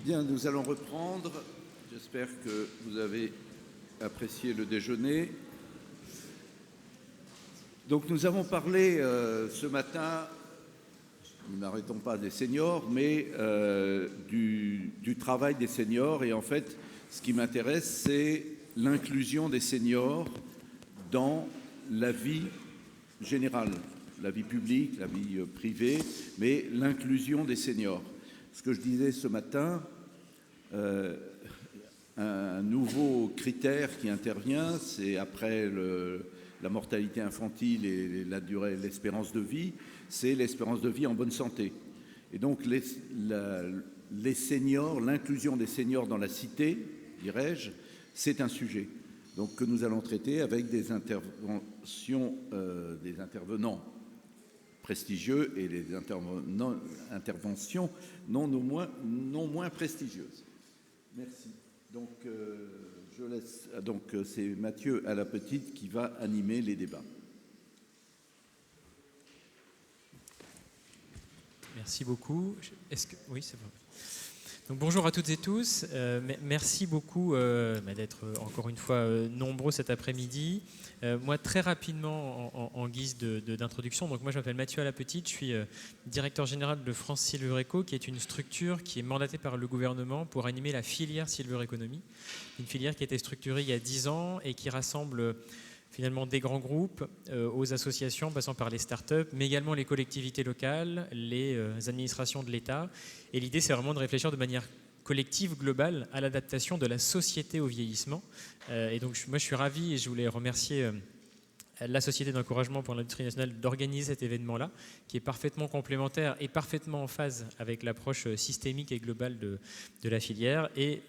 Bien, nous allons reprendre. J'espère que vous avez apprécié le déjeuner. Donc nous avons parlé ce matin, nous n'arrêtons pas des seniors, mais du travail des seniors. Et en fait, ce qui m'intéresse, c'est l'inclusion des seniors dans la vie générale, la vie publique, la vie privée, mais l'inclusion des seniors. Ce que je disais ce matin, un nouveau critère qui intervient, c'est après la mortalité infantile et la durée, l'espérance de vie, c'est l'espérance de vie en bonne santé. Et donc les seniors, l'inclusion des seniors dans la cité, dirais-je, c'est un sujet donc, que nous allons traiter avec des interventions, des intervenants prestigieux et des interventions non moins prestigieuses. Merci. Donc, je laisse. Donc, c'est Mathieu Alapetite qui va animer les débats. Merci beaucoup. Oui, c'est bon. Donc, bonjour à toutes et tous. Merci beaucoup d'être encore une fois nombreux cet après-midi. Moi, très rapidement, en guise d'introduction, donc moi je m'appelle Mathieu Alapetite, je suis directeur général de France Silver Eco, qui est une structure qui est mandatée par le gouvernement pour animer la filière Silver Economy, une filière qui a été structurée il y a 10 ans et qui rassemble finalement des grands groupes aux associations, passant par les startups, mais également les collectivités locales, les administrations de l'État. Et l'idée, c'est vraiment de réfléchir de manière collective, globale, à l'adaptation de la société au vieillissement. Et donc, moi, je suis ravi et je voulais remercier la Société d'encouragement pour l'industrie nationale d'organiser cet événement-là, qui est parfaitement complémentaire et parfaitement en phase avec l'approche systémique et globale de la filière. Et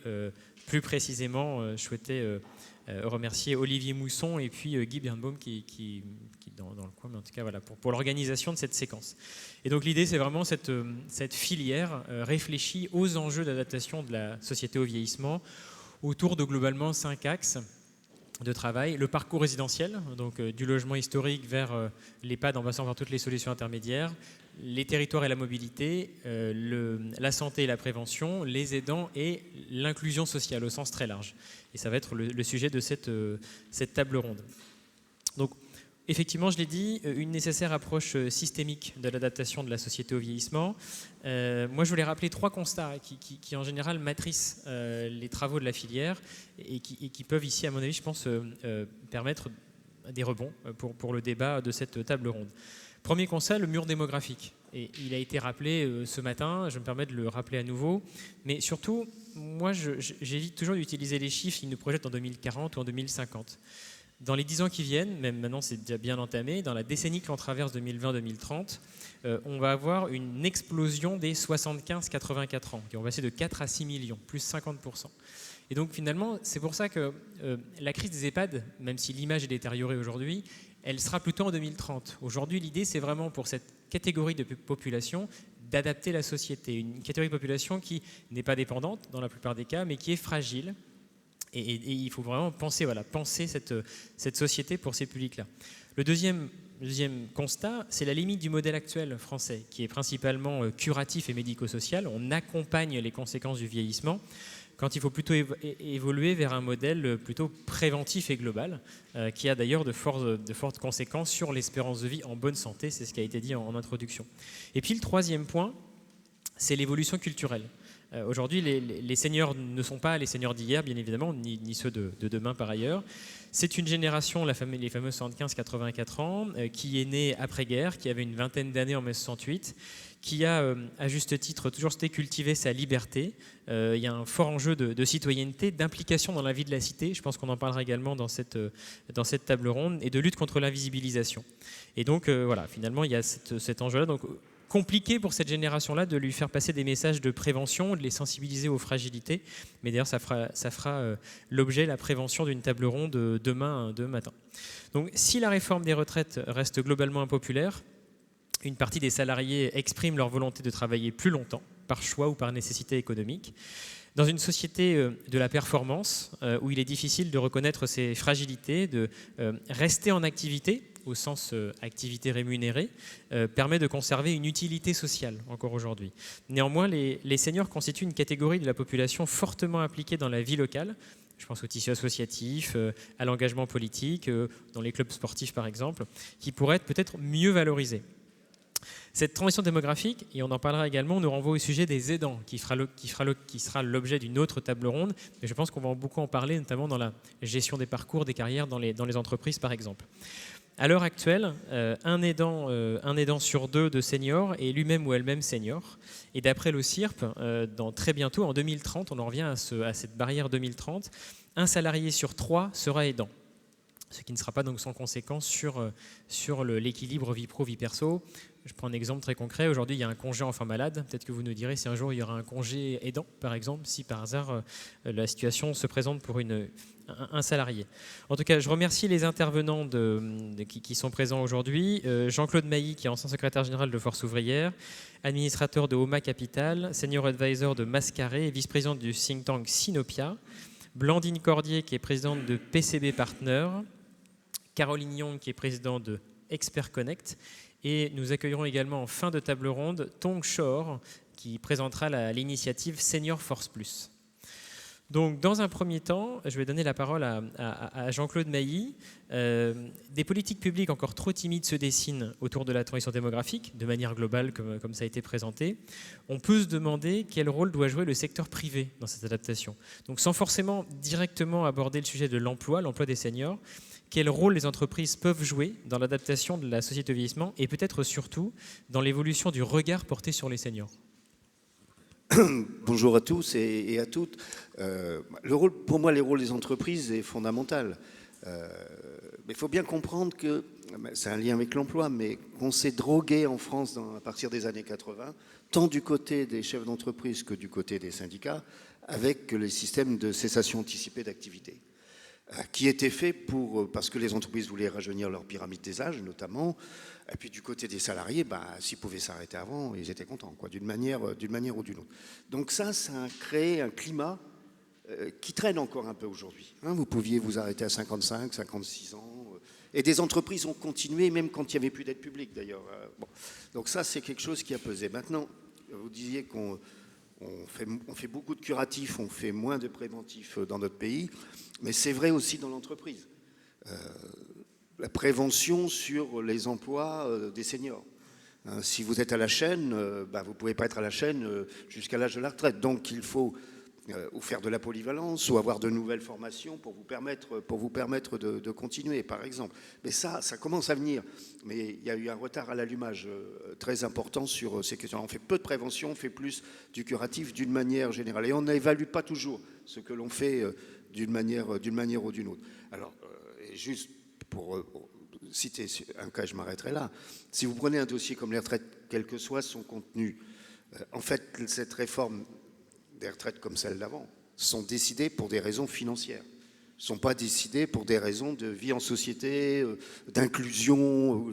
plus précisément, je souhaitais remercier Olivier Mousson et puis Guy Birnbaum qui dans le coin, mais en tout cas voilà, pour l'organisation de cette séquence. Et donc l'idée, c'est vraiment cette filière réfléchie aux enjeux d'adaptation de la société au vieillissement autour de globalement 5 axes de travail. Le parcours résidentiel, donc du logement historique vers l'EHPAD en passant par toutes les solutions intermédiaires, les territoires et la mobilité, la santé et la prévention, les aidants et l'inclusion sociale au sens très large. Et ça va être le sujet de cette table ronde. Donc, effectivement, je l'ai dit, une nécessaire approche systémique de l'adaptation de la société au vieillissement. Moi, je voulais rappeler 3 constats qui en général matricent les travaux de la filière et qui peuvent ici, à mon avis, je pense, permettre des rebonds pour le débat de cette table ronde. Premier constat, le mur démographique. Et il a été rappelé ce matin, je me permets de le rappeler à nouveau. Mais surtout, moi, j'évite toujours d'utiliser les chiffres qui nous projettent en 2040 ou en 2050. Dans les 10 ans qui viennent, même maintenant c'est déjà bien entamé, dans la décennie que l'on traverse 2020-2030, on va avoir une explosion des 75-84 ans. On va passer de 4 à 6 millions, plus 50%. Et donc finalement, c'est pour ça que la crise des EHPAD, même si l'image est détériorée aujourd'hui, elle sera plutôt en 2030. Aujourd'hui, l'idée, c'est vraiment pour cette catégorie de population d'adapter la société. Une catégorie de population qui n'est pas dépendante dans la plupart des cas, mais qui est fragile. Et il faut vraiment penser cette société pour ces publics-là. Le deuxième constat, c'est la limite du modèle actuel français, qui est principalement curatif et médico-social. On accompagne les conséquences du vieillissement, quand il faut plutôt évoluer vers un modèle plutôt préventif et global, qui a d'ailleurs de fortes conséquences sur l'espérance de vie en bonne santé, c'est ce qui a été dit en introduction. Et puis le troisième point, c'est l'évolution culturelle. Aujourd'hui, les seniors ne sont pas les seniors d'hier, bien évidemment, ni ceux de demain par ailleurs. C'est une génération, les fameux 75-84 ans, qui est née après-guerre, qui avait une vingtaine d'années en mai 68, qui a, à juste titre, toujours souhaité cultiver sa liberté. Il y a un fort enjeu de citoyenneté, d'implication dans la vie de la cité, je pense qu'on en parlera également dans cette table ronde, et de lutte contre l'invisibilisation. Et donc, voilà, finalement, il y a cet enjeu-là. Donc, compliqué pour cette génération-là de lui faire passer des messages de prévention, de les sensibiliser aux fragilités. Mais d'ailleurs, ça fera l'objet, la prévention d'une table ronde demain matin. Donc, si la réforme des retraites reste globalement impopulaire, une partie des salariés expriment leur volonté de travailler plus longtemps, par choix ou par nécessité économique. Dans une société de la performance, où il est difficile de reconnaître ses fragilités, de rester en activité, au sens activité rémunérée, permet de conserver une utilité sociale encore aujourd'hui. Néanmoins, les seniors constituent une catégorie de la population fortement impliquée dans la vie locale. Je pense au tissu associatif, à l'engagement politique, dans les clubs sportifs par exemple, qui pourrait être peut-être mieux valorisé. Cette transition démographique, et on en parlera également, nous renvoie au sujet des aidants, qui sera l'objet d'une autre table ronde, mais je pense qu'on va beaucoup en parler, notamment dans la gestion des parcours, des carrières dans les entreprises par exemple. À l'heure actuelle, un aidant sur 2 de seniors est lui-même ou elle-même senior. Et d'après le CIRP, très bientôt, en 2030, on en revient à cette barrière 2030, un salarié sur 3 sera aidant. Ce qui ne sera pas donc sans conséquence sur l'équilibre vie pro, vie perso. Je prends un exemple très concret. Aujourd'hui, il y a un congé enfant malade. Peut-être que vous nous direz si un jour il y aura un congé aidant, par exemple, si par hasard la situation se présente pour un salarié. En tout cas, je remercie les intervenants qui sont présents aujourd'hui. Jean-Claude Mailly, qui est ancien secrétaire général de Force ouvrière, administrateur de Homa Capital, senior advisor de Mascaré et vice-président du think tank Sinopia. Blandine Cordier, qui est présidente de PCB Partner. Caroline Young, qui est présidente de Expert Connect. Et nous accueillerons également en fin de table ronde Tong Shor, qui présentera l'initiative Senior Force Plus. Donc, dans un premier temps, je vais donner la parole à Jean-Claude Mailly. Des politiques publiques encore trop timides se dessinent autour de la transition démographique, de manière globale, comme ça a été présenté. On peut se demander quel rôle doit jouer le secteur privé dans cette adaptation. Donc, sans forcément directement aborder le sujet de l'emploi des seniors, quel rôle les entreprises peuvent jouer dans l'adaptation de la société au vieillissement et peut-être surtout dans l'évolution du regard porté sur les seniors. Bonjour à tous et à toutes. Pour moi, le rôle des entreprises est fondamental. Mais il faut bien comprendre que, c'est un lien avec l'emploi, mais qu'on s'est drogué en France à partir des années 80, tant du côté des chefs d'entreprise que du côté des syndicats, avec les systèmes de cessation anticipée d'activité, qui étaient faits parce que les entreprises voulaient rajeunir leur pyramide des âges, notamment. Et puis du côté des salariés, s'ils pouvaient s'arrêter avant, ils étaient contents, d'une manière ou d'une autre. Donc ça a créé un climat qui traîne encore un peu aujourd'hui. Vous pouviez vous arrêter à 55, 56 ans. Et des entreprises ont continué, même quand il n'y avait plus d'aide publique, d'ailleurs. Donc ça, c'est quelque chose qui a pesé. Maintenant, vous disiez qu'on fait beaucoup de curatifs, on fait moins de préventifs dans notre pays, mais c'est vrai aussi dans l'entreprise. La prévention sur les emplois des seniors. Si vous êtes à la chaîne, vous ne pouvez pas être à la chaîne jusqu'à l'âge de la retraite. Donc il faut ou faire de la polyvalence ou avoir de nouvelles formations pour vous permettre de continuer, par exemple. Mais ça commence à venir. Mais il y a eu un retard à l'allumage très important sur ces questions. On fait peu de prévention, on fait plus du curatif d'une manière générale. Et on n'évalue pas toujours ce que l'on fait d'une manière ou d'une autre. Alors, juste pour citer un cas, je m'arrêterai là. Si vous prenez un dossier comme les retraites, quel que soit son contenu, en fait, cette réforme des retraites comme celle d'avant sont décidées pour des raisons financières. Ne sont pas décidées pour des raisons de vie en société, d'inclusion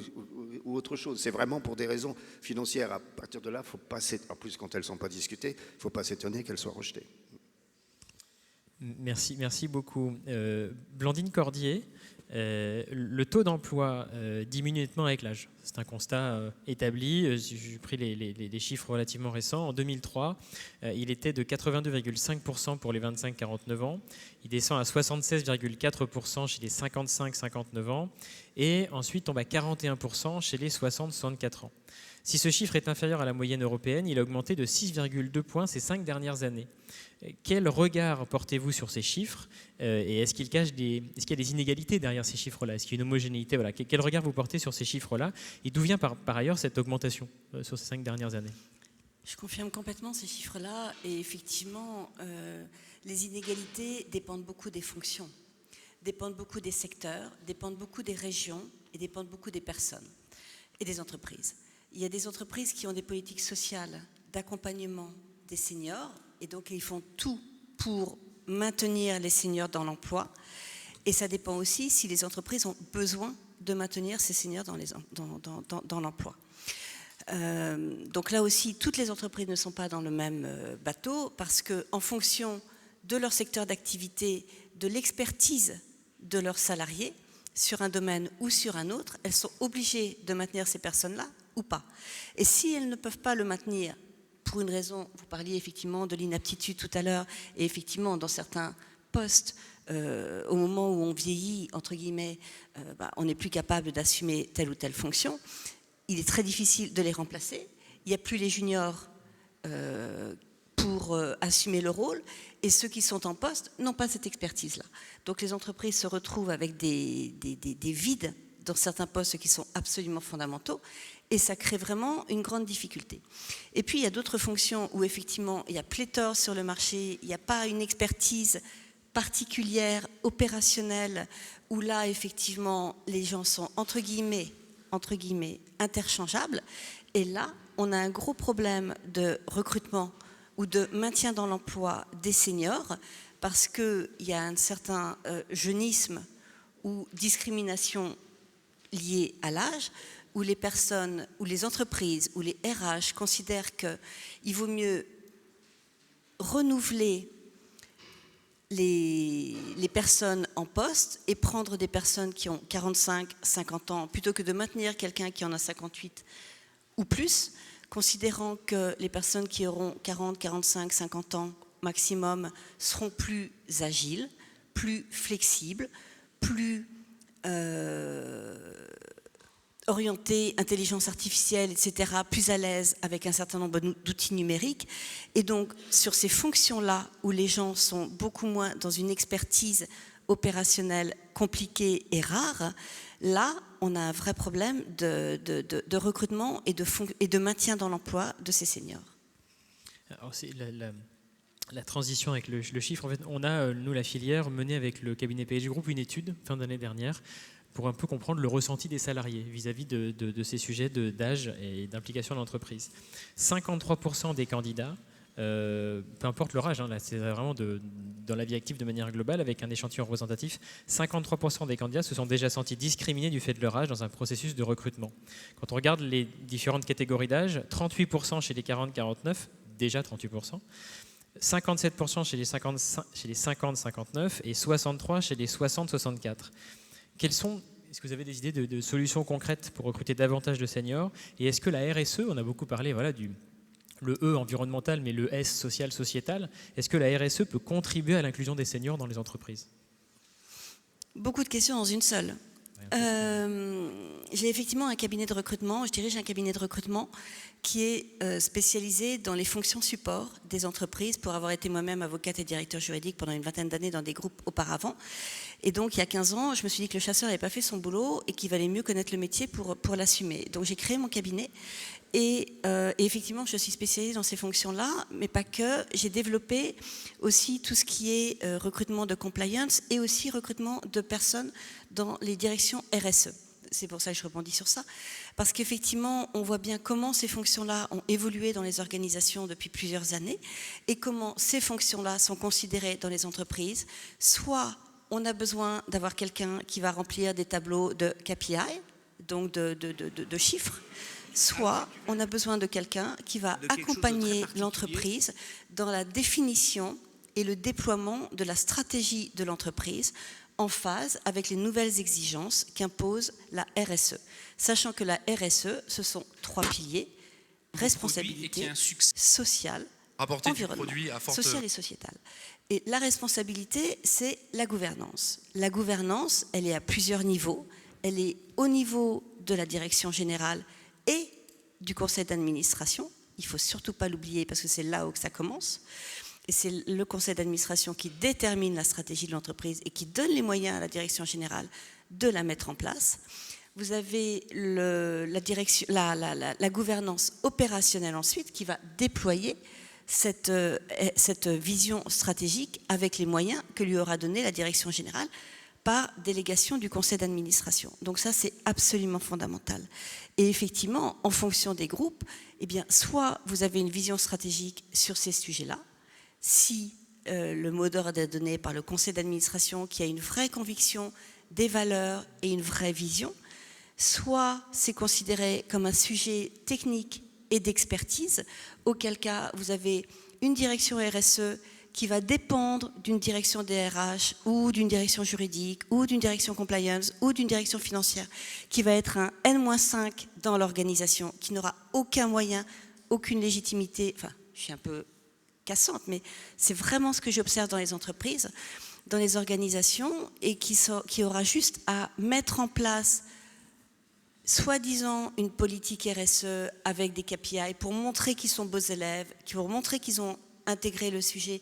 ou autre chose. C'est vraiment pour des raisons financières. À partir de là, faut pas en plus, quand elles ne sont pas discutées, il ne faut pas s'étonner qu'elles soient rejetées. Merci beaucoup. Blandine Cordier, le taux d'emploi diminue nettement avec l'âge. C'est un constat établi. J'ai pris les chiffres relativement récents. En 2003, il était de 82,5% pour les 25-49 ans. Il descend à 76,4% chez les 55-59 ans. Et ensuite tombe à 41% chez les 60-64 ans. Si ce chiffre est inférieur à la moyenne européenne, il a augmenté de 6,2 points ces 5 dernières années. Quel regard portez-vous sur ces chiffres et est-ce qu'il y a des inégalités derrière ces chiffres-là? Est-ce qu'il y a une homogénéité? Voilà. Quel regard vous portez sur ces chiffres-là? Et d'où vient par ailleurs cette augmentation sur ces 5 dernières années? Je confirme complètement ces chiffres-là. Et effectivement, les inégalités dépendent beaucoup des fonctions, dépendent beaucoup des secteurs, dépendent beaucoup des régions et dépendent beaucoup des personnes et des entreprises. Il y a des entreprises qui ont des politiques sociales d'accompagnement des seniors et donc ils font tout pour maintenir les seniors dans l'emploi. Et ça dépend aussi si les entreprises ont besoin de maintenir ces seniors dans l'emploi. Donc là aussi, toutes les entreprises ne sont pas dans le même bateau parce qu'en fonction de leur secteur d'activité, de l'expertise de leurs salariés, sur un domaine ou sur un autre, elles sont obligées de maintenir ces personnes-là ou pas. Et si elles ne peuvent pas le maintenir pour une raison, vous parliez effectivement de l'inaptitude tout à l'heure, et effectivement dans certains postes, au moment où on vieillit, entre guillemets, on n'est plus capable d'assumer telle ou telle fonction, il est très difficile de les remplacer. Il n'y a plus les juniors pour assumer le rôle, et ceux qui sont en poste n'ont pas cette expertise-là. Donc les entreprises se retrouvent avec des vides dans certains postes qui sont absolument fondamentaux, et ça crée vraiment une grande difficulté. Et puis il y a d'autres fonctions où effectivement il y a pléthore sur le marché, il n'y a pas une expertise particulière, opérationnelle, où là effectivement les gens sont entre guillemets interchangeables, et là on a un gros problème de recrutement ou de maintien dans l'emploi des seniors, parce qu'il y a un certain jeunisme ou discrimination liée à l'âge, où les personnes, ou les entreprises, ou les RH considèrent qu'il vaut mieux renouveler les personnes en poste et prendre des personnes qui ont 45, 50 ans, plutôt que de maintenir quelqu'un qui en a 58 ou plus, considérant que les personnes qui auront 40, 45, 50 ans maximum seront plus agiles, plus flexibles, plus orientées, intelligence artificielle, etc., plus à l'aise avec un certain nombre d'outils numériques. Et donc, sur ces fonctions-là, où les gens sont beaucoup moins dans une expertise opérationnelle compliquée et rare, là, on a un vrai problème de recrutement et de maintien dans l'emploi de ces seniors. Alors, c'est la transition avec le chiffre, en fait, on a, nous, la filière, mené avec le cabinet PSG Group une étude, fin d'année dernière, pour un peu comprendre le ressenti des salariés vis-à-vis de ces sujets d'âge et d'implication de l'entreprise. 53% des candidats, peu importe leur âge, là c'est vraiment dans la vie active de manière globale, avec un échantillon représentatif, 53% des candidats se sont déjà sentis discriminés du fait de leur âge dans un processus de recrutement. Quand on regarde les différentes catégories d'âge, 38% chez les 40-49, déjà 38%, 57% chez les 50-59 et 63% chez les 60-64. Est-ce que vous avez des idées de solutions concrètes pour recruter davantage de seniors? Et est-ce que la RSE, on a beaucoup parlé le E environnemental, mais le S social, sociétal, est-ce que la RSE peut contribuer à l'inclusion des seniors dans les entreprises? Beaucoup de questions dans une seule. J'ai effectivement un cabinet de recrutement, je dirige un cabinet de recrutement qui est spécialisé dans les fonctions support des entreprises, pour avoir été moi-même avocate et directeur juridique pendant une vingtaine d'années dans des groupes auparavant. Et donc, il y a 15 ans, je me suis dit que le chasseur n'avait pas fait son boulot et qu'il valait mieux connaître le métier pour l'assumer. Donc, j'ai créé mon cabinet et effectivement, je suis spécialisée dans ces fonctions-là, mais pas que. J'ai développé aussi tout ce qui est recrutement de compliance et aussi recrutement de personnes dans les directions RSE. C'est pour ça que je rebondis sur ça, parce qu'effectivement, on voit bien comment ces fonctions-là ont évolué dans les organisations depuis plusieurs années et comment ces fonctions-là sont considérées dans les entreprises. Soit on a besoin d'avoir quelqu'un qui va remplir des tableaux de KPI, donc de chiffres, soit on a besoin de quelqu'un qui va accompagner l'entreprise dans la définition et le déploiement de la stratégie de l'entreprise en phase avec les nouvelles exigences qu'impose la RSE. Sachant que la RSE, ce sont 3 piliers: responsabilité sociale, environnementale, sociale et sociétale. Et la responsabilité, c'est la gouvernance. La gouvernance, elle est à plusieurs niveaux. Elle est au niveau de la direction générale et du conseil d'administration. Il ne faut surtout pas l'oublier, parce que c'est là où ça commence. Et c'est le conseil d'administration qui détermine la stratégie de l'entreprise et qui donne les moyens à la direction générale de la mettre en place. Vous avez la gouvernance opérationnelle ensuite, qui va déployer cette vision stratégique avec les moyens que lui aura donné la direction générale par délégation du conseil d'administration. Donc ça, c'est absolument fondamental. Et effectivement, en fonction des groupes, eh bien, soit vous avez une vision stratégique sur ces sujets-là, si le mot d'ordre est donné par le conseil d'administration qui a une vraie conviction des valeurs et une vraie vision, soit c'est considéré comme un sujet technique et d'expertise, auquel cas vous avez une direction RSE qui va dépendre d'une direction DRH ou d'une direction juridique ou d'une direction compliance ou d'une direction financière, qui va être un N-5 dans l'organisation, qui n'aura aucun moyen, aucune légitimité. Enfin, je suis un peu cassante, mais c'est vraiment ce que j'observe dans les entreprises, dans les organisations, et qui aura juste à mettre en place soi-disant une politique RSE avec des KPI pour montrer qu'ils sont beaux élèves, pour montrer qu'ils ont intégré le sujet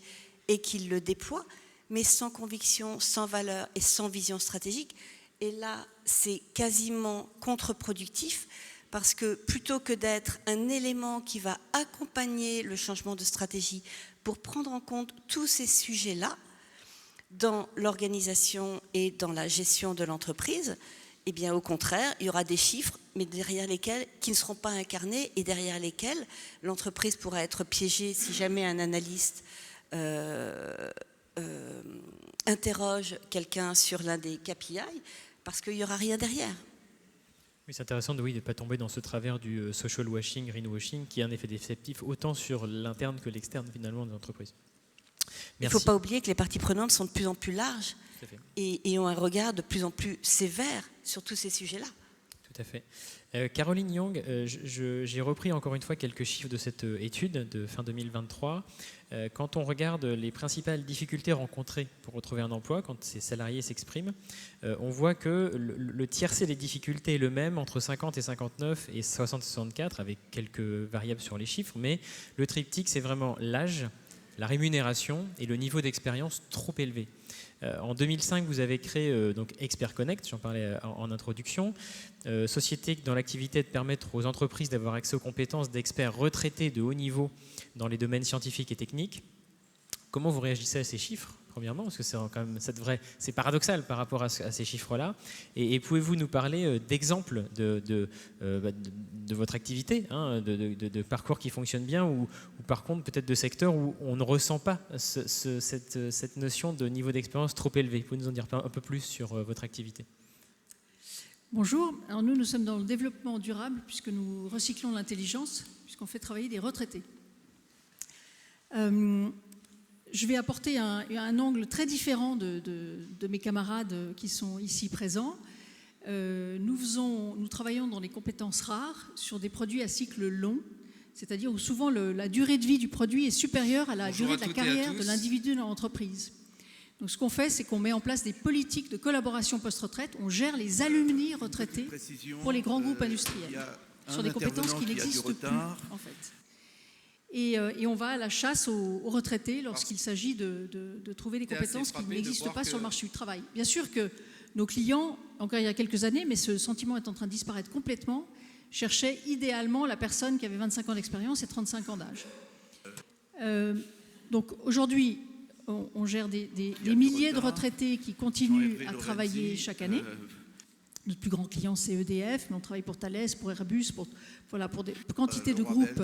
et qu'ils le déploient, mais sans conviction, sans valeur et sans vision stratégique. Et là, c'est quasiment contre-productif, parce que plutôt que d'être un élément qui va accompagner le changement de stratégie pour prendre en compte tous ces sujets-là dans l'organisation et dans la gestion de l'entreprise, eh bien, au contraire, il y aura des chiffres, mais derrière lesquels, qui ne seront pas incarnés et derrière lesquels l'entreprise pourra être piégée si jamais un analyste interroge quelqu'un sur l'un des KPI, parce qu'il n'y aura rien derrière. Oui, c'est intéressant de ne pas tomber dans ce travers du social washing, greenwashing, qui a un effet déceptif autant sur l'interne que l'externe finalement de l'entreprise. Il ne faut pas oublier que les parties prenantes sont de plus en plus larges et ont un regard de plus en plus sévère sur tous ces sujets-là. Tout à fait. Caroline Young, j'ai repris encore une fois quelques chiffres de cette étude de fin 2023. Quand on regarde les principales difficultés rencontrées pour retrouver un emploi, quand ces salariés s'expriment, on voit que le tiercé des difficultés est le même entre 50 et 59 et 60 et 64, avec quelques variables sur les chiffres, mais le triptyque, c'est vraiment l'âge, la rémunération et le niveau d'expérience trop élevé. En 2005, vous avez créé donc Expert Connect, j'en parlais en introduction, société dont l'activité est de permettre aux entreprises d'avoir accès aux compétences d'experts retraités de haut niveau dans les domaines scientifiques et techniques. Comment vous réagissez à ces chiffres, premièrement, parce que c'est paradoxal par rapport à ces chiffres-là. Et pouvez-vous nous parler d'exemples de votre activité, de parcours qui fonctionnent bien, ou par contre peut-être de secteurs où on ne ressent pas cette notion de niveau d'expérience trop élevé. Vous pouvez nous en dire un peu plus sur votre activité? Bonjour, alors nous sommes dans le développement durable puisque nous recyclons l'intelligence, puisqu'on fait travailler des retraités. Je vais apporter un angle très différent de mes camarades qui sont ici présents. Nous travaillons dans les compétences rares sur des produits à cycle long, c'est-à-dire où souvent la durée de vie du produit est supérieure à la durée de la carrière de l'individu dans l'entreprise. Donc ce qu'on fait, c'est qu'on met en place des politiques de collaboration post-retraite, on gère les alumni retraités pour les grands groupes industriels, sur des compétences qui n'existent plus en fait. Et on va à la chasse aux retraités lorsqu'il s'agit de trouver des compétences qui n'existent pas sur le marché du travail. Bien sûr que nos clients, encore il y a quelques années, mais ce sentiment est en train de disparaître complètement, cherchaient idéalement la personne qui avait 25 ans d'expérience et 35 ans d'âge. Donc aujourd'hui, on gère des milliers de retraités qui continuent à travailler chaque année. Notre plus grand client, c'est EDF, mais on travaille pour Thales, pour Airbus, pour des quantités de groupes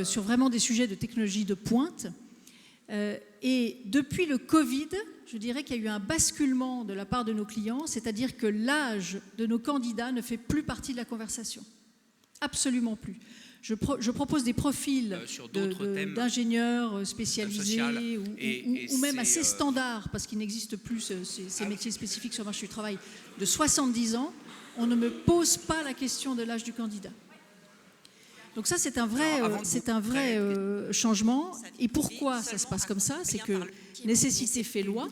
sur vraiment des sujets de technologie de pointe. Et depuis le Covid, je dirais qu'il y a eu un basculement de la part de nos clients, c'est-à-dire que l'âge de nos candidats ne fait plus partie de la conversation. Absolument plus. Je propose des profils d'ingénieurs spécialisés ou même assez standards, parce qu'il n'existe plus ces métiers spécifiques sur le marché du travail, de 70 ans. On ne me pose pas la question de l'âge du candidat. Donc ça, c'est un vrai changement. Et pourquoi ça se passe comme ça? C'est que nécessité fait loi.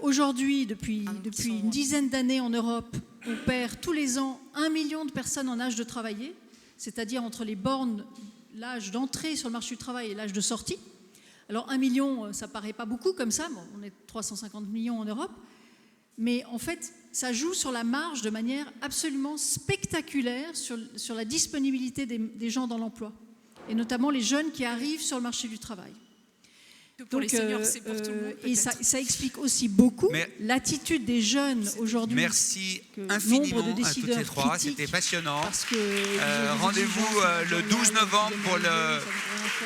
Aujourd'hui, depuis une dizaine d'années en Europe, on perd tous les ans 1 million de personnes en âge de travailler, c'est-à-dire entre les bornes, l'âge d'entrée sur le marché du travail et l'âge de sortie. Alors 1 million, ça ne paraît pas beaucoup comme ça, bon, on est 350 millions en Europe, mais en fait, ça joue sur la marge de manière absolument spectaculaire sur la disponibilité des gens dans l'emploi, et notamment les jeunes qui arrivent sur le marché du travail. Pour les seniors, c'est pour tout le monde. Et ça explique aussi beaucoup l'attitude des jeunes aujourd'hui. Merci infiniment à toutes les trois, c'était passionnant. Rendez-vous le 12 novembre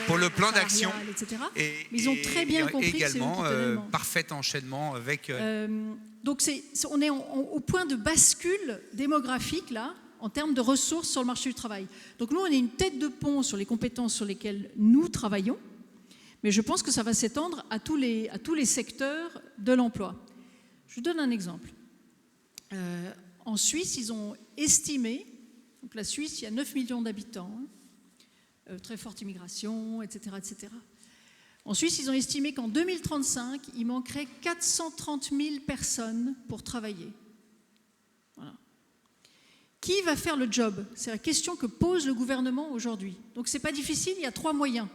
pour le plan d'action. Mais ils ont très bien compris également parfait enchaînement avec... Donc on est au point de bascule démographique là, en termes de ressources sur le marché du travail. Donc nous, on est une tête de pont sur les compétences sur lesquelles nous travaillons. Mais je pense que ça va s'étendre à tous les secteurs de l'emploi. Je vous donne un exemple. En Suisse, ils ont estimé, donc la Suisse, il y a 9 millions d'habitants, très forte immigration, etc., etc. En Suisse, ils ont estimé qu'en 2035, il manquerait 430 000 personnes pour travailler. Voilà. Qui va faire le job? C'est la question que pose le gouvernement aujourd'hui. Donc ce n'est pas difficile, il y a 3 moyens.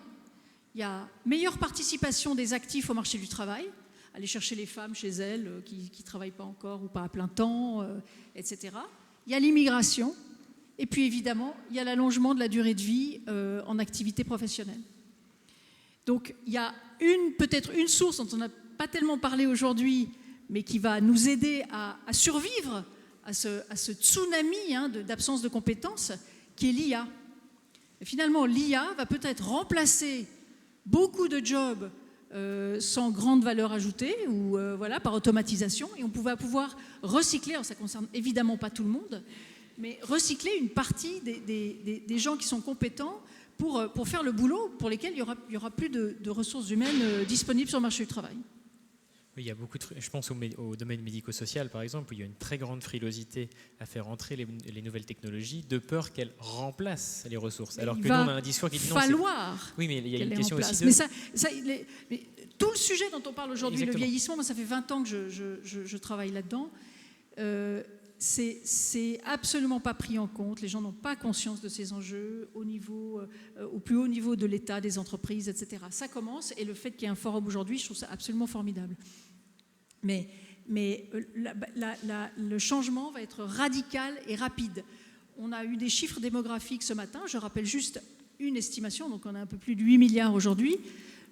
Il y a meilleure participation des actifs au marché du travail, aller chercher les femmes chez elles qui ne travaillent pas encore ou pas à plein temps, etc. Il y a l'immigration, et puis évidemment, il y a l'allongement de la durée de vie en activité professionnelle. Donc il y a peut-être une source dont on n'a pas tellement parlé aujourd'hui, mais qui va nous aider à survivre à ce tsunami d'absence de compétences, qui est l'IA. Et finalement, l'IA va peut-être remplacer beaucoup de jobs sans grande valeur ajoutée ou par automatisation, et on va pouvoir recycler, alors ça ne concerne évidemment pas tout le monde, mais recycler une partie des gens qui sont compétents pour faire le boulot pour lesquels il n'y aura plus de ressources humaines disponibles sur le marché du travail. Oui, il y a beaucoup je pense au domaine médico-social, par exemple, où il y a une très grande frilosité à faire entrer les nouvelles technologies, de peur qu'elles remplacent les ressources. Alors que nous, on a un discours qui dit non. Oui, mais il y a une question aussi de... Mais tout le sujet dont on parle aujourd'hui, exactement, le vieillissement, moi, ça fait 20 ans que je travaille là-dedans. C'est absolument pas pris en compte. Les gens n'ont pas conscience de ces enjeux au plus haut niveau de l'État, des entreprises, etc. Ça commence, et le fait qu'il y ait un forum aujourd'hui, je trouve ça absolument formidable. Mais le changement va être radical et rapide. On a eu des chiffres démographiques ce matin, je rappelle juste une estimation, donc on a un peu plus de 8 milliards aujourd'hui.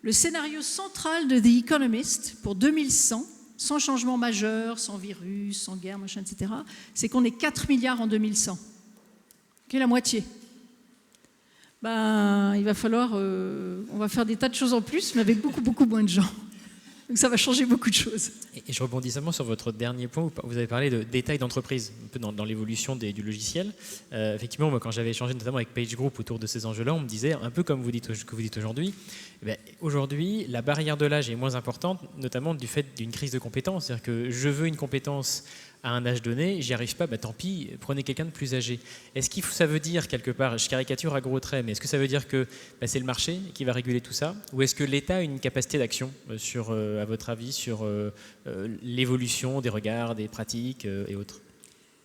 Le scénario central de The Economist pour 2100, sans changement majeur, sans virus, sans guerre, machin, etc., c'est qu'on est 4 milliards en 2100. Qui est la moitié. Il va falloir... on va faire des tas de choses en plus, mais avec beaucoup, beaucoup moins de gens. Donc ça va changer beaucoup de choses. Et je rebondis seulement sur votre dernier point, où vous avez parlé de détails d'entreprise, un peu dans l'évolution du logiciel. Effectivement, moi, quand j'avais échangé notamment avec PageGroup autour de ces enjeux-là, on me disait, un peu comme vous dites aujourd'hui, aujourd'hui, la barrière de l'âge est moins importante, notamment du fait d'une crise de compétences. C'est-à-dire que je veux une compétence à un âge donné, j'y arrive pas, tant pis, prenez quelqu'un de plus âgé. Est-ce que ça veut dire quelque part, je caricature à gros traits, mais est-ce que ça veut dire que c'est le marché qui va réguler tout ça, ou est-ce que l'État a une capacité d'action à votre avis, sur l'évolution des regards, des pratiques et autres?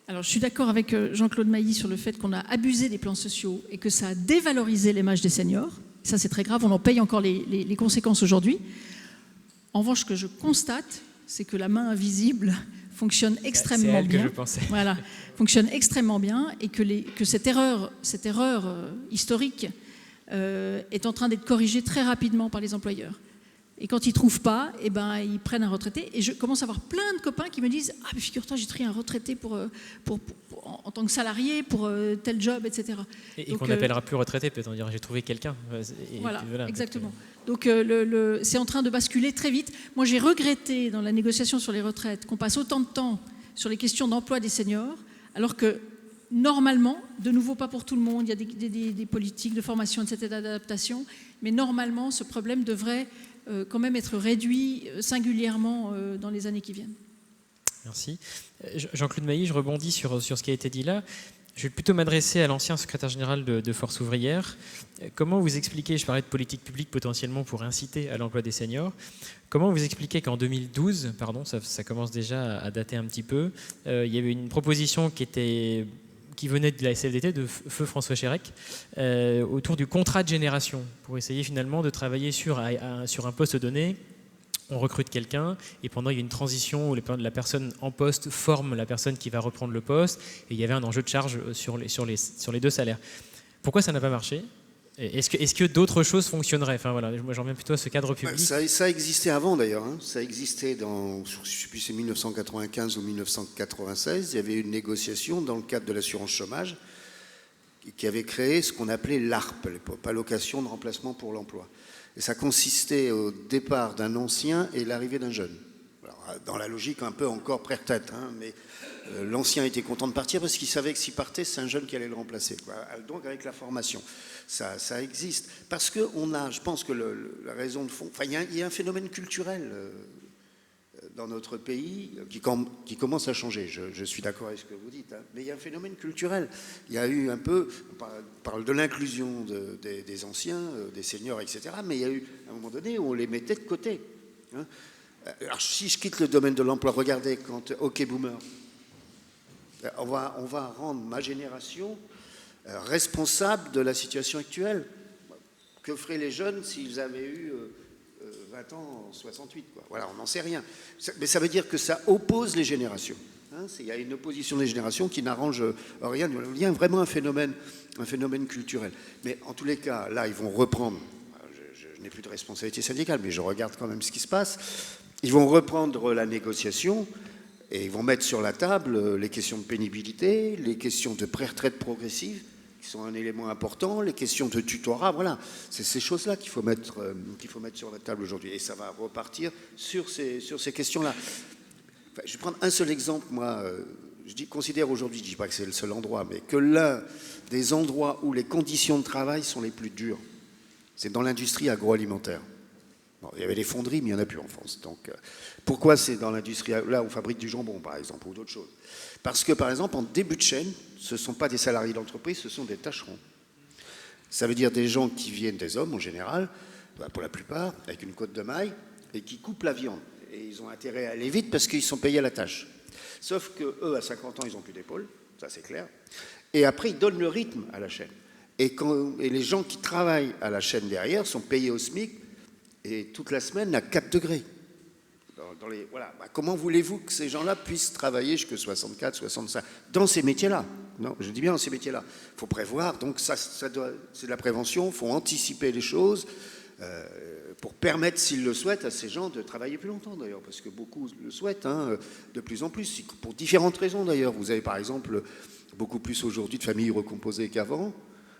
Alors je suis d'accord avec Jean-Claude Mailly sur le fait qu'on a abusé des plans sociaux et que ça a dévalorisé l'image des seniors. Ça c'est très grave, on en paye encore les conséquences aujourd'hui. En revanche, ce que je constate, c'est que la main invisible fonctionne extrêmement bien. Que je pensais. Voilà, fonctionne extrêmement bien, et que cette erreur historique est en train d'être corrigée très rapidement par les employeurs. Et quand ils ne trouvent pas, ils prennent un retraité. Et je commence à avoir plein de copains qui me disent « Ah, mais figure-toi, j'ai pris un retraité en tant que salarié pour tel job, etc. » Et qu'on n'appellera plus retraité, peut-être on dira « J'ai trouvé quelqu'un ». Voilà, exactement. Donc c'est en train de basculer très vite. Moi, j'ai regretté dans la négociation sur les retraites qu'on passe autant de temps sur les questions d'emploi des seniors, alors que normalement, de nouveau pas pour tout le monde, il y a des politiques de formation, etc., d'adaptation, mais normalement, ce problème devrait quand même être réduit singulièrement dans les années qui viennent. Merci. Jean-Claude Mailly, je rebondis sur ce qui a été dit là. Je vais plutôt m'adresser à l'ancien secrétaire général de Force ouvrière. Comment vous expliquez, je parlais de politique publique potentiellement pour inciter à l'emploi des seniors, comment vous expliquez qu'en 2012, ça commence déjà à dater un petit peu, il y avait une proposition qui venait de la CFDT, de feu François Chérec, autour du contrat de génération, pour essayer finalement de travailler sur un poste donné. On recrute quelqu'un et pendant il y a une transition où la personne en poste forme la personne qui va reprendre le poste, et il y avait un enjeu de charge sur les deux salaires. Pourquoi ça n'a pas marché ? Est-ce que d'autres choses fonctionneraient ? Enfin voilà, moi j'en reviens plutôt à ce cadre public. Ça existait avant d'ailleurs. Ça existait je ne sais plus si c'est 1995 ou 1996. Il y avait une négociation dans le cadre de l'assurance chômage qui avait créé ce qu'on appelait l'ARP, allocation de remplacement pour l'emploi. Et ça consistait au départ d'un ancien et l'arrivée d'un jeune. Alors, dans la logique un peu encore pré-retraite, hein, mais l'ancien était content de partir parce qu'il savait que s'il partait, c'est un jeune qui allait le remplacer, quoi. Donc avec la formation, ça existe. Parce qu'on a, je pense que la raison de fond, il y a un phénomène culturel dans notre pays qui commence à changer. Je suis d'accord avec ce que vous dites, hein, mais il y a un phénomène culturel. Il y a eu un peu, on parle de l'inclusion des anciens, des seniors, etc., mais il y a eu un moment donné où on les mettait de côté. Hein. Alors si je quitte le domaine de l'emploi, regardez, quand OK Boomer, on va rendre ma génération responsable de la situation actuelle. Que feraient les jeunes s'ils avaient eu 20 ans en 68, quoi. Voilà, on n'en sait rien. Mais ça veut dire que ça oppose les générations. Hein, il y a une opposition des générations qui n'arrange rien. Il y a vraiment un phénomène culturel. Mais en tous les cas, là, ils vont reprendre. Je n'ai plus de responsabilité syndicale, mais je regarde quand même ce qui se passe. Ils vont reprendre la négociation et ils vont mettre sur la table les questions de pénibilité, les questions de pré-retraite progressive, qui sont un élément important, les questions de tutorat, voilà. C'est ces choses-là qu'il faut mettre sur la table aujourd'hui. Et ça va repartir sur ces questions-là. Enfin, je vais prendre un seul exemple, moi. Considère aujourd'hui, je ne dis pas que c'est le seul endroit, mais que l'un des endroits où les conditions de travail sont les plus dures, c'est dans l'industrie agroalimentaire. Bon, il y avait les fonderies, mais il n'y en a plus en France. Donc, pourquoi c'est dans l'industrie? Là, on fabrique du jambon, par exemple, ou d'autres choses. Parce que, par exemple, en début de chaîne, ce ne sont pas des salariés d'entreprise, ce sont des tâcherons. Ça veut dire des gens qui viennent, des hommes en général, pour la plupart, avec une côte de maille, et qui coupent la viande. Et ils ont intérêt à aller vite parce qu'ils sont payés à la tâche. Sauf qu'eux, à 50 ans, ils n'ont plus d'épaule, ça c'est clair. Et après, ils donnent le rythme à la chaîne. Et les gens qui travaillent à la chaîne derrière sont payés au SMIC, et toute la semaine à 4 degrés. Voilà. Comment voulez-vous que ces gens-là puissent travailler jusqu'à 64, 65 dans ces métiers-là? Non, je dis bien dans ces métiers-là. Il faut prévoir, donc c'est de la prévention, il faut anticiper les choses pour permettre, s'ils le souhaitent, à ces gens de travailler plus longtemps d'ailleurs, parce que beaucoup le souhaitent, hein, de plus en plus, pour différentes raisons d'ailleurs. Vous avez par exemple beaucoup plus aujourd'hui de familles recomposées qu'avant,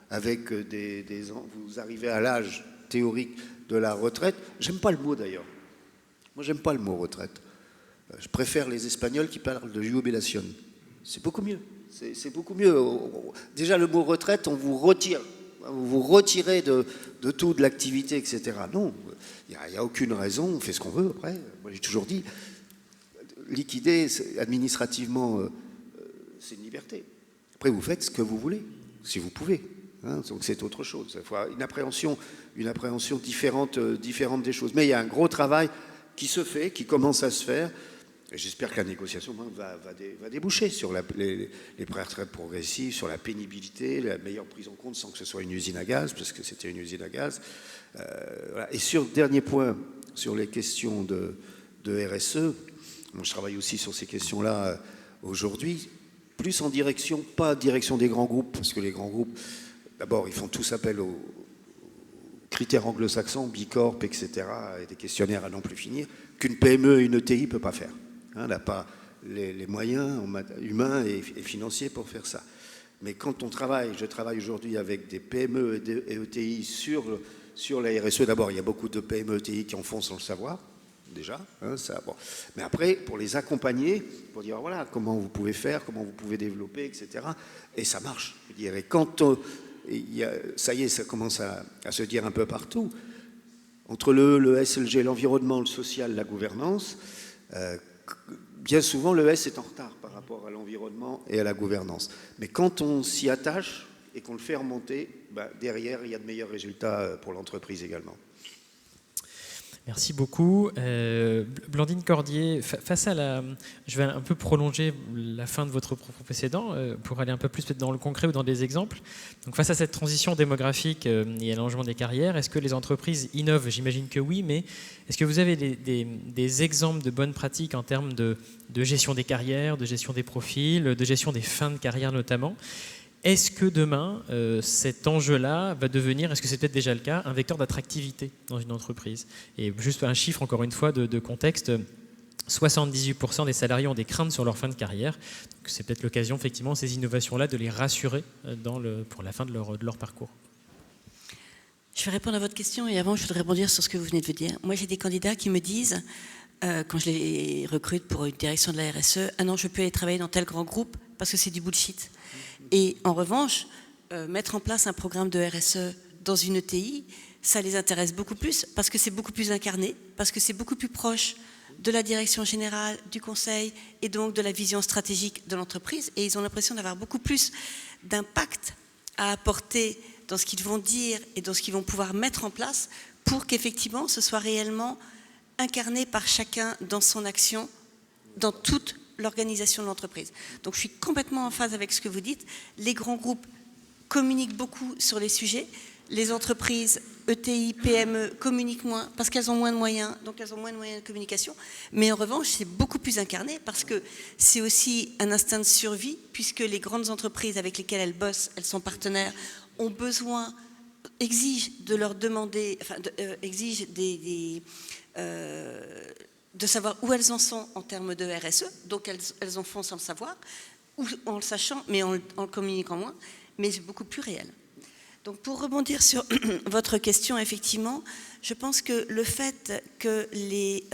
avec vous arrivez à l'âge théorique de la retraite. J'aime pas le mot d'ailleurs. Moi, j'aime pas le mot retraite. Je préfère les Espagnols qui parlent de jubilación. C'est beaucoup mieux. C'est beaucoup mieux. Déjà, le mot retraite, on vous retire. Vous retirez de tout, de l'activité, etc. Non, il n'y a aucune raison. On fait ce qu'on veut après. Moi, j'ai toujours dit, liquider administrativement, c'est une liberté. Après, vous faites ce que vous voulez, si vous pouvez. Hein, donc c'est autre chose. Il faut une appréhension différente des choses. Mais il y a un gros travail qui se fait, qui commence à se faire. Et j'espère que la négociation va déboucher sur les pré-retraites progressives, sur la pénibilité, la meilleure prise en compte sans que ce soit une usine à gaz, parce que c'était une usine à gaz. Voilà. Et sur le dernier point, sur les questions de RSE, moi, je travaille aussi sur ces questions-là aujourd'hui, plus en direction, pas en direction des grands groupes, parce que les grands groupes, d'abord, ils font tous appel aux critères anglo-saxons, Bicorp, etc., et des questionnaires à n'en plus finir, qu'une PME et une ETI ne peut pas faire. Hein, elle n'a pas les moyens humains et financiers pour faire ça. Mais quand je travaille aujourd'hui avec des PME et ETI sur la RSE. D'abord, il y a beaucoup de PME et ETI qui en font sans le savoir, déjà. Hein, ça, bon. Mais après, pour les accompagner, pour dire, voilà, comment vous pouvez faire, comment vous pouvez développer, etc. Et ça marche. Je dirais, quand ça y est, ça commence à se dire un peu partout, entre le SLG, l'environnement, le social, la gouvernance, bien souvent le S est en retard par rapport à l'environnement et à la gouvernance. Mais quand on s'y attache et qu'on le fait remonter, derrière, il y a de meilleurs résultats pour l'entreprise également. Merci beaucoup. Blandine Cordier, face à je vais un peu prolonger la fin de votre propos précédent pour aller un peu plus peut-être dans le concret ou dans des exemples. Donc face à cette transition démographique et à l'allongement des carrières, est-ce que les entreprises innovent? J'imagine que oui, mais est-ce que vous avez des exemples de bonnes pratiques en termes de gestion des carrières, de gestion des profils, de gestion des fins de carrière notamment? Est-ce que demain, cet enjeu-là va devenir, est-ce que c'est peut-être déjà le cas, un vecteur d'attractivité dans une entreprise? Et juste un chiffre, encore une fois, de contexte, 78% des salariés ont des craintes sur leur fin de carrière. Donc c'est peut-être l'occasion, effectivement, ces innovations-là, de les rassurer pour la fin de leur parcours. Je vais répondre à votre question et avant, je voudrais rebondir sur ce que vous venez de dire. Moi, j'ai des candidats qui me disent quand je les recrute pour une direction de la RSE, ah non, je peux aller travailler dans tel grand groupe parce que c'est du bullshit. Et en revanche, mettre en place un programme de RSE dans une ETI, ça les intéresse beaucoup plus parce que c'est beaucoup plus incarné, parce que c'est beaucoup plus proche de la direction générale, du conseil et donc de la vision stratégique de l'entreprise. Et ils ont l'impression d'avoir beaucoup plus d'impact à apporter dans ce qu'ils vont dire et dans ce qu'ils vont pouvoir mettre en place pour qu'effectivement ce soit réellement incarné par chacun dans son action, dans toute l'organisation de l'entreprise. Donc je suis complètement en phase avec ce que vous dites. Les grands groupes communiquent beaucoup sur les sujets. Les entreprises ETI, PME communiquent moins parce qu'elles ont moins de moyens, donc elles ont moins de moyens de communication. Mais en revanche, c'est beaucoup plus incarné parce que c'est aussi un instinct de survie puisque les grandes entreprises avec lesquelles elles bossent, elles sont partenaires, ont besoin, exigent de leur demander, enfin, exigent de savoir où elles en sont en termes de RSE, donc elles en font sans le savoir, ou en le sachant, mais en le communiquant moins, mais c'est beaucoup plus réel. Donc pour rebondir sur votre question, effectivement, je pense que le fait que les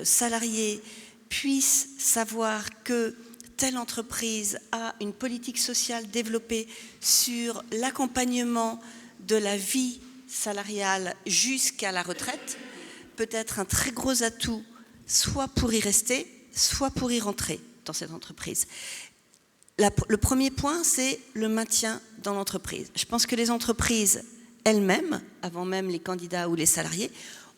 salariés puissent savoir que telle entreprise a une politique sociale développée sur l'accompagnement de la vie salariale jusqu'à la retraite peut être un très gros atout, soit pour y rester, soit pour y rentrer dans cette entreprise. Le premier point, c'est le maintien dans l'entreprise. Je pense que les entreprises elles-mêmes, avant même les candidats ou les salariés,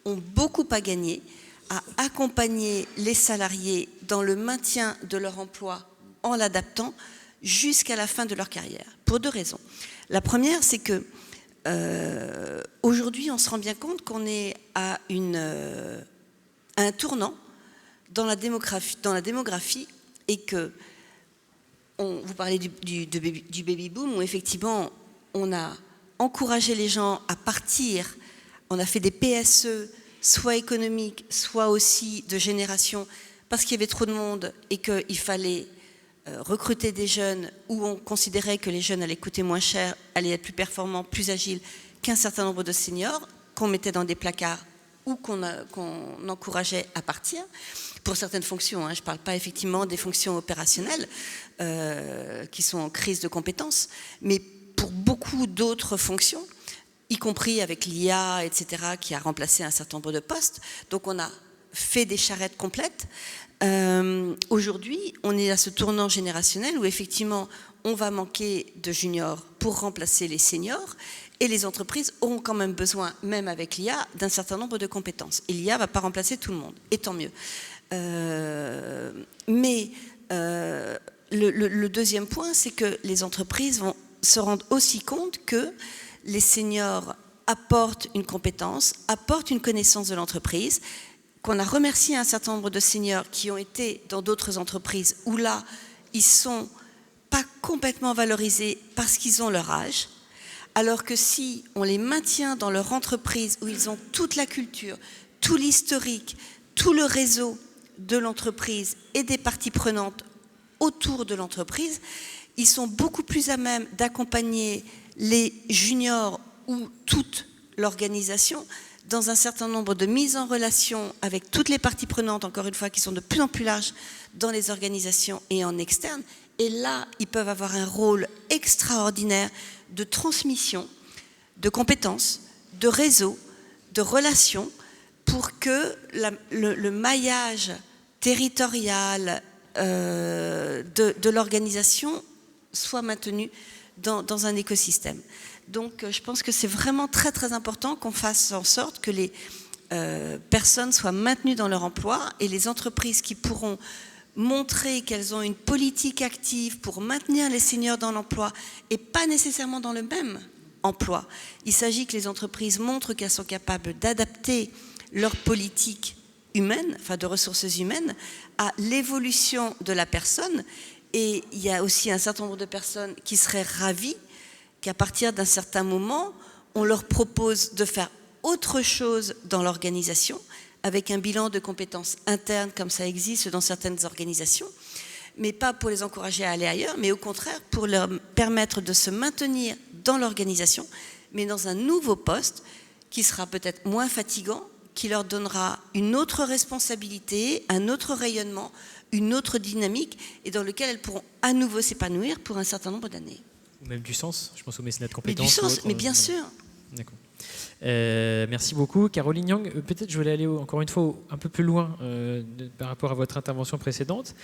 ont beaucoup à gagner à accompagner les salariés dans le maintien de leur emploi en l'adaptant jusqu'à la fin de leur carrière, pour deux raisons. La première, c'est que aujourd'hui, on se rend bien compte qu'on est à un tournant dans la démographie et que vous parlez du baby boom où effectivement on a encouragé les gens à partir, on a fait des PSE soit économiques, soit aussi de génération parce qu'il y avait trop de monde et qu'il fallait recruter des jeunes où on considérait que les jeunes allaient coûter moins cher, allaient être plus performants, plus agiles qu'un certain nombre de seniors qu'on mettait dans des placards ou qu'on encourageait à partir pour certaines fonctions. Je ne parle pas effectivement des fonctions opérationnelles qui sont en crise de compétences, mais pour beaucoup d'autres fonctions, y compris avec l'IA, etc., qui a remplacé un certain nombre de postes. Donc on a fait des charrettes complètes. Aujourd'hui, on est à ce tournant générationnel où effectivement, on va manquer de juniors pour remplacer les seniors et les entreprises auront quand même besoin, même avec l'IA, d'un certain nombre de compétences. Et l'IA ne va pas remplacer tout le monde, et tant mieux. Mais le deuxième point, c'est que les entreprises vont se rendre aussi compte que les seniors apportent une compétence, apportent une connaissance de l'entreprise, qu'on a remercié un certain nombre de seniors qui ont été dans d'autres entreprises où là, ils ne sont pas complètement valorisés parce qu'ils ont leur âge, alors que si on les maintient dans leur entreprise où ils ont toute la culture, tout l'historique, tout le réseau de l'entreprise et des parties prenantes autour de l'entreprise, ils sont beaucoup plus à même d'accompagner les juniors ou toute l'organisation dans un certain nombre de mises en relation avec toutes les parties prenantes, encore une fois, qui sont de plus en plus larges dans les organisations et en externe. Et là, ils peuvent avoir un rôle extraordinaire de transmission, de compétences, de réseau, de relations, pour que le maillage territorial de l'organisation soit maintenu dans un écosystème. Donc je pense que c'est vraiment très très important qu'on fasse en sorte que les personnes soient maintenues dans leur emploi et les entreprises qui pourront montrer qu'elles ont une politique active pour maintenir les seniors dans l'emploi et pas nécessairement dans le même emploi. Il s'agit que les entreprises montrent qu'elles sont capables d'adapter leur politique humaine, enfin de ressources humaines, à l'évolution de la personne. Et il y a aussi un certain nombre de personnes qui seraient ravies qu'à partir d'un certain moment, on leur propose de faire autre chose dans l'organisation, avec un bilan de compétences internes comme ça existe dans certaines organisations, mais pas pour les encourager à aller ailleurs, mais au contraire pour leur permettre de se maintenir dans l'organisation, mais dans un nouveau poste qui sera peut-être moins fatigant, qui leur donnera une autre responsabilité, un autre rayonnement, une autre dynamique, et dans lequel elles pourront à nouveau s'épanouir pour un certain nombre d'années. Ou même du sens, je pense au mécénat de compétences. Mais du sens, mais bien sûr. D'accord. Merci beaucoup. Caroline Yang, peut-être je voulais aller encore une fois un peu plus loin par rapport à votre intervention précédente.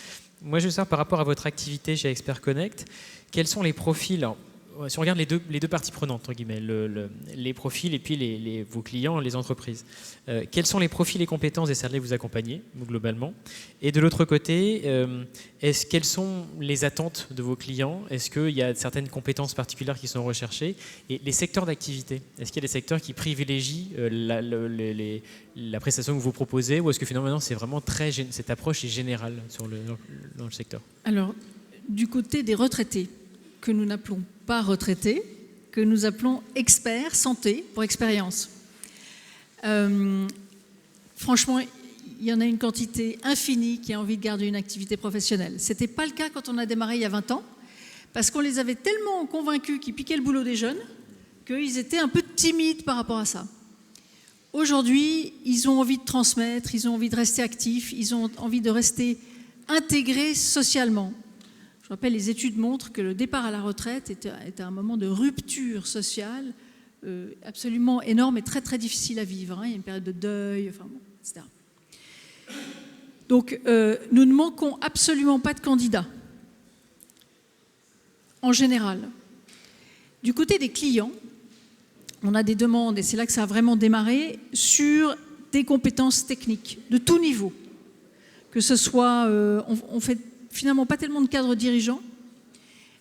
Moi, je veux savoir par rapport à votre activité chez Expert Connect, quels sont les profils, alors, si on regarde les deux parties prenantes, entre guillemets, les profils et puis vos clients, les entreprises, quels sont les profils et compétences des salariés que vous accompagnez, globalement? Et de l'autre côté, quelles sont les attentes de vos clients? Est-ce qu'il y a certaines compétences particulières qui sont recherchées? Et les secteurs d'activité, est-ce qu'il y a des secteurs qui privilégient la prestation que vous proposez, ou est-ce que finalement c'est vraiment cette approche est générale dans le secteur? Alors, du côté des retraités, que nous n'appelons pas retraités, que nous appelons experts santé pour expérience. Franchement, il y en a une quantité infinie qui a envie de garder une activité professionnelle. Ce n'était pas le cas quand on a démarré il y a 20 ans, parce qu'on les avait tellement convaincus qu'ils piquaient le boulot des jeunes qu'ils étaient un peu timides par rapport à ça. Aujourd'hui, ils ont envie de transmettre, ils ont envie de rester actifs, ils ont envie de rester intégrés socialement. Je rappelle, les études montrent que le départ à la retraite est un moment de rupture sociale absolument énorme et très très difficile à vivre. Il y a une période de deuil, enfin bon, etc. Donc, nous ne manquons absolument pas de candidats, en général. Du côté des clients, on a des demandes, et c'est là que ça a vraiment démarré, sur des compétences techniques de tout niveau. Que ce soit, on fait finalement pas tellement de cadres dirigeants,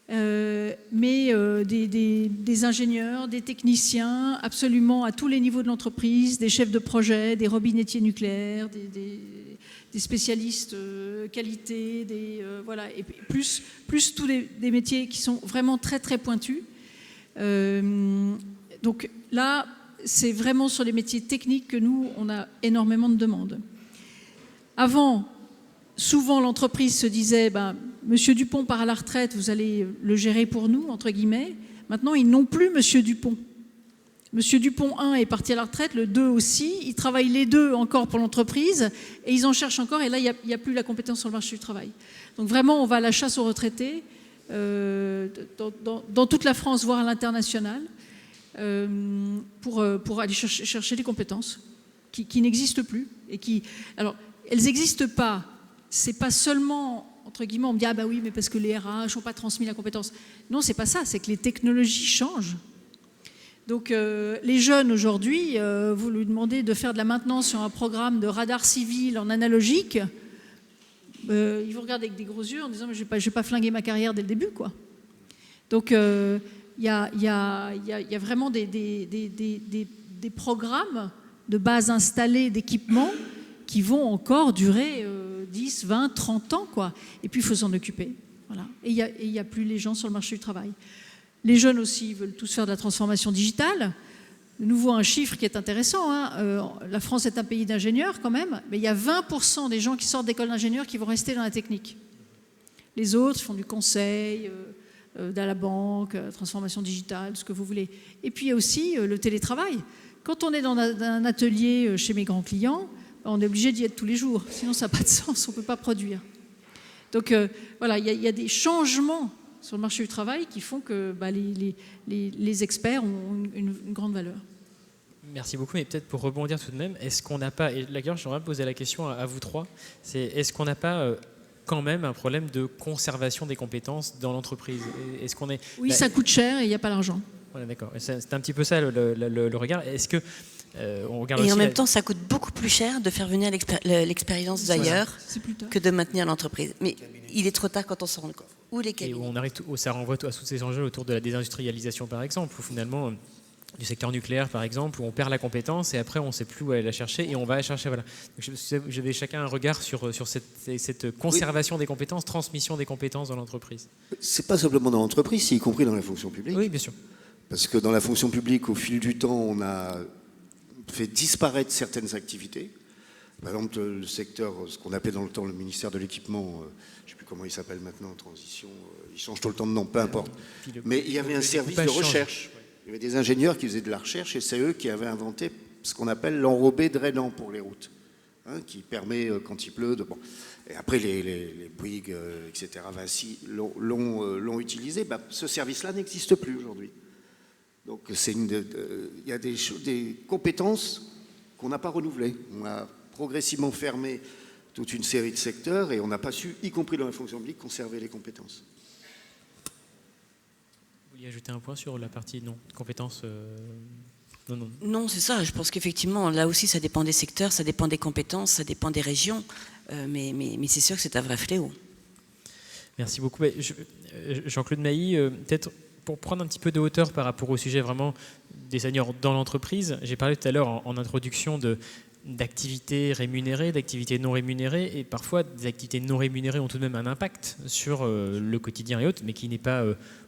mais des ingénieurs, des techniciens, absolument à tous les niveaux de l'entreprise, des chefs de projet, des robinettiers nucléaires, des spécialistes qualité, voilà, et plus tous des métiers qui sont vraiment très très pointus. Donc là, c'est vraiment sur les métiers techniques que nous, on a énormément de demandes. Avant, souvent, l'entreprise se disait Monsieur Dupont part à la retraite, vous allez le gérer pour nous, entre guillemets. Maintenant, ils n'ont plus Monsieur Dupont. Monsieur Dupont 1 est parti à la retraite, le 2 aussi. Ils travaillent les deux encore pour l'entreprise et ils en cherchent encore. Et là, il n'y a plus la compétence sur le marché du travail. Donc vraiment, on va à la chasse aux retraités dans toute la France, voire à l'international, pour aller chercher des compétences qui n'existent plus. Alors, elles n'existent pas. C'est pas seulement, entre guillemets, on me dit « Ah bah oui, mais parce que les RH n'ont pas transmis la compétence ». Non, c'est pas ça, c'est que les technologies changent. Donc les jeunes aujourd'hui, vous lui demandez de faire de la maintenance sur un programme de radar civil en analogique, ils vous regardent avec des gros yeux en disant « Mais je vais pas flinguer ma carrière dès le début, quoi ». Donc il y a vraiment des programmes de base installée d'équipements qui vont encore durer 10, 20, 30 ans, quoi. Et puis, il faut s'en occuper. Voilà. Et il n'y a plus les gens sur le marché du travail. Les jeunes aussi veulent tous faire de la transformation digitale. De nouveau, un chiffre qui est intéressant. La France est un pays d'ingénieurs, quand même, mais il y a 20% des gens qui sortent d'école d'ingénieurs qui vont rester dans la technique. Les autres font du conseil, de la banque, transformation digitale, ce que vous voulez. Et puis, il y a aussi le télétravail. Quand on est dans un atelier chez mes grands clients, on est obligé d'y être tous les jours, sinon ça n'a pas de sens, on ne peut pas produire. Donc voilà, il y a des changements sur le marché du travail qui font que les experts ont une grande valeur. Merci beaucoup, mais peut-être pour rebondir tout de même, est-ce qu'on n'a pas, et là j'aimerais poser la question à vous trois, est-ce qu'on n'a pas quand même un problème de conservation des compétences dans l'entreprise? Oui, ça coûte cher et il n'y a pas l'argent. Voilà, d'accord, c'est un petit peu ça le regard. Est-ce que et en même temps, ça coûte beaucoup plus cher de faire venir l'expérience d'ailleurs que de maintenir l'entreprise. Mais il est trop tard quand on s'en rend compte. Ou les cabinets. Et où on arrive, ça renvoie à tous ces enjeux autour de la désindustrialisation, par exemple, où finalement, du secteur nucléaire, par exemple, où on perd la compétence et après, on ne sait plus où aller la chercher et on va la chercher. Voilà. Donc, j'avais chacun un regard sur cette conservation des compétences, transmission des compétences dans l'entreprise. Ce n'est pas simplement dans l'entreprise, c'est y compris dans la fonction publique. Oui, bien sûr. Parce que dans la fonction publique, au fil du temps, on a fait disparaître certaines activités. Par exemple, le secteur, ce qu'on appelait dans le temps le ministère de l'équipement, je ne sais plus comment il s'appelle maintenant, transition, il change tout le temps de nom, peu importe. Mais il y avait un service de recherche. Il y avait des ingénieurs qui faisaient de la recherche et c'est eux qui avaient inventé ce qu'on appelle l'enrobé drainant pour les routes, hein, qui permet, quand il pleut, de... Bon. Et après, les Bouygues, etc., Vinci l'ont utilisé. Ben, ce service-là n'existe plus aujourd'hui. Donc, il y a des compétences qu'on n'a pas renouvelées. On a progressivement fermé toute une série de secteurs et on n'a pas su, y compris dans la fonction publique, conserver les compétences. Vous vouliez ajouter un point sur la partie compétences Non, c'est ça. Je pense qu'effectivement, là aussi, ça dépend des secteurs, ça dépend des compétences, ça dépend des régions. Mais c'est sûr que c'est un vrai fléau. Merci beaucoup. Jean-Claude Mailly, peut-être pour prendre un petit peu de hauteur par rapport au sujet vraiment des seniors dans l'entreprise, j'ai parlé tout à l'heure en introduction d'activités rémunérées, d'activités non rémunérées, et parfois des activités non rémunérées ont tout de même un impact sur le quotidien et autres, mais qui n'est pas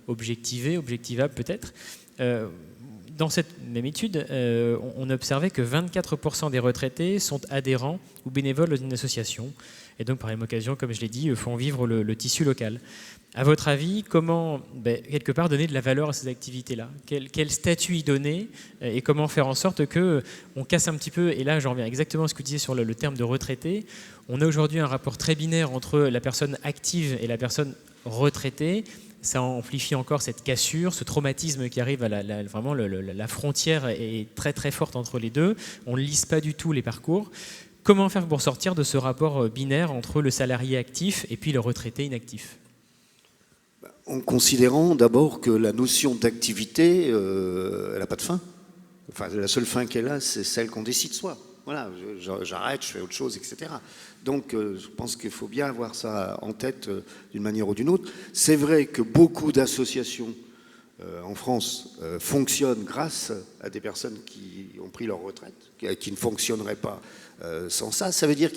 objectivable peut-être. Dans cette même étude, on observait que 24% des retraités sont adhérents ou bénévoles dans une association, et donc par la même occasion, comme je l'ai dit, font vivre le tissu local. À votre avis, comment, quelque part, donner de la valeur à ces activités-là ? Quel statut y donner ? Et comment faire en sorte qu'on casse un petit peu, et là j'en reviens exactement à ce que vous disiez sur le terme de retraité, on a aujourd'hui un rapport très binaire entre la personne active et la personne retraitée. Ça amplifie encore cette cassure, ce traumatisme qui arrive vraiment la frontière est très très forte entre les deux. On ne lisse pas du tout les parcours. Comment faire pour sortir de ce rapport binaire entre le salarié actif et puis le retraité inactif ? En considérant d'abord que la notion d'activité, elle n'a pas de fin. Enfin, la seule fin qu'elle a, c'est celle qu'on décide soi. Voilà, j'arrête, je fais autre chose, etc. Donc, je pense qu'il faut bien avoir ça en tête d'une manière ou d'une autre. C'est vrai que beaucoup d'associations en France fonctionnent grâce à des personnes qui ont pris leur retraite, qui ne fonctionneraient pas sans ça. Ça veut dire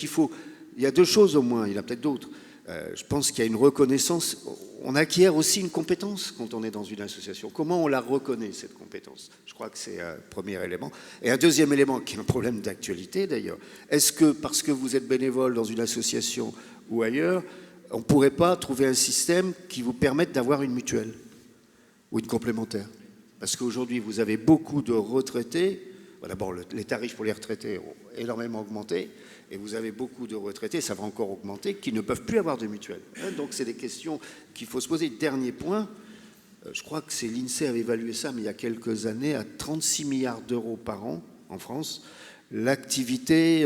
il y a deux choses au moins, il y en a peut-être d'autres. Je pense qu'il y a une reconnaissance. On acquiert aussi une compétence quand on est dans une association. Comment on la reconnaît, cette compétence ? Je crois que c'est un premier élément. Et un deuxième élément, qui est un problème d'actualité d'ailleurs, est-ce que parce que vous êtes bénévole dans une association ou ailleurs, on ne pourrait pas trouver un système qui vous permette d'avoir une mutuelle ou une complémentaire ? Parce qu'aujourd'hui, vous avez beaucoup de retraités. D'abord, les tarifs pour les retraités ont énormément augmenté. Et vous avez beaucoup de retraités, ça va encore augmenter, qui ne peuvent plus avoir de mutuelle. Donc c'est des questions qu'il faut se poser. Dernier point, je crois que c'est l'INSEE avait évalué ça, mais il y a quelques années, à 36 milliards d'euros par an en France. L'activité,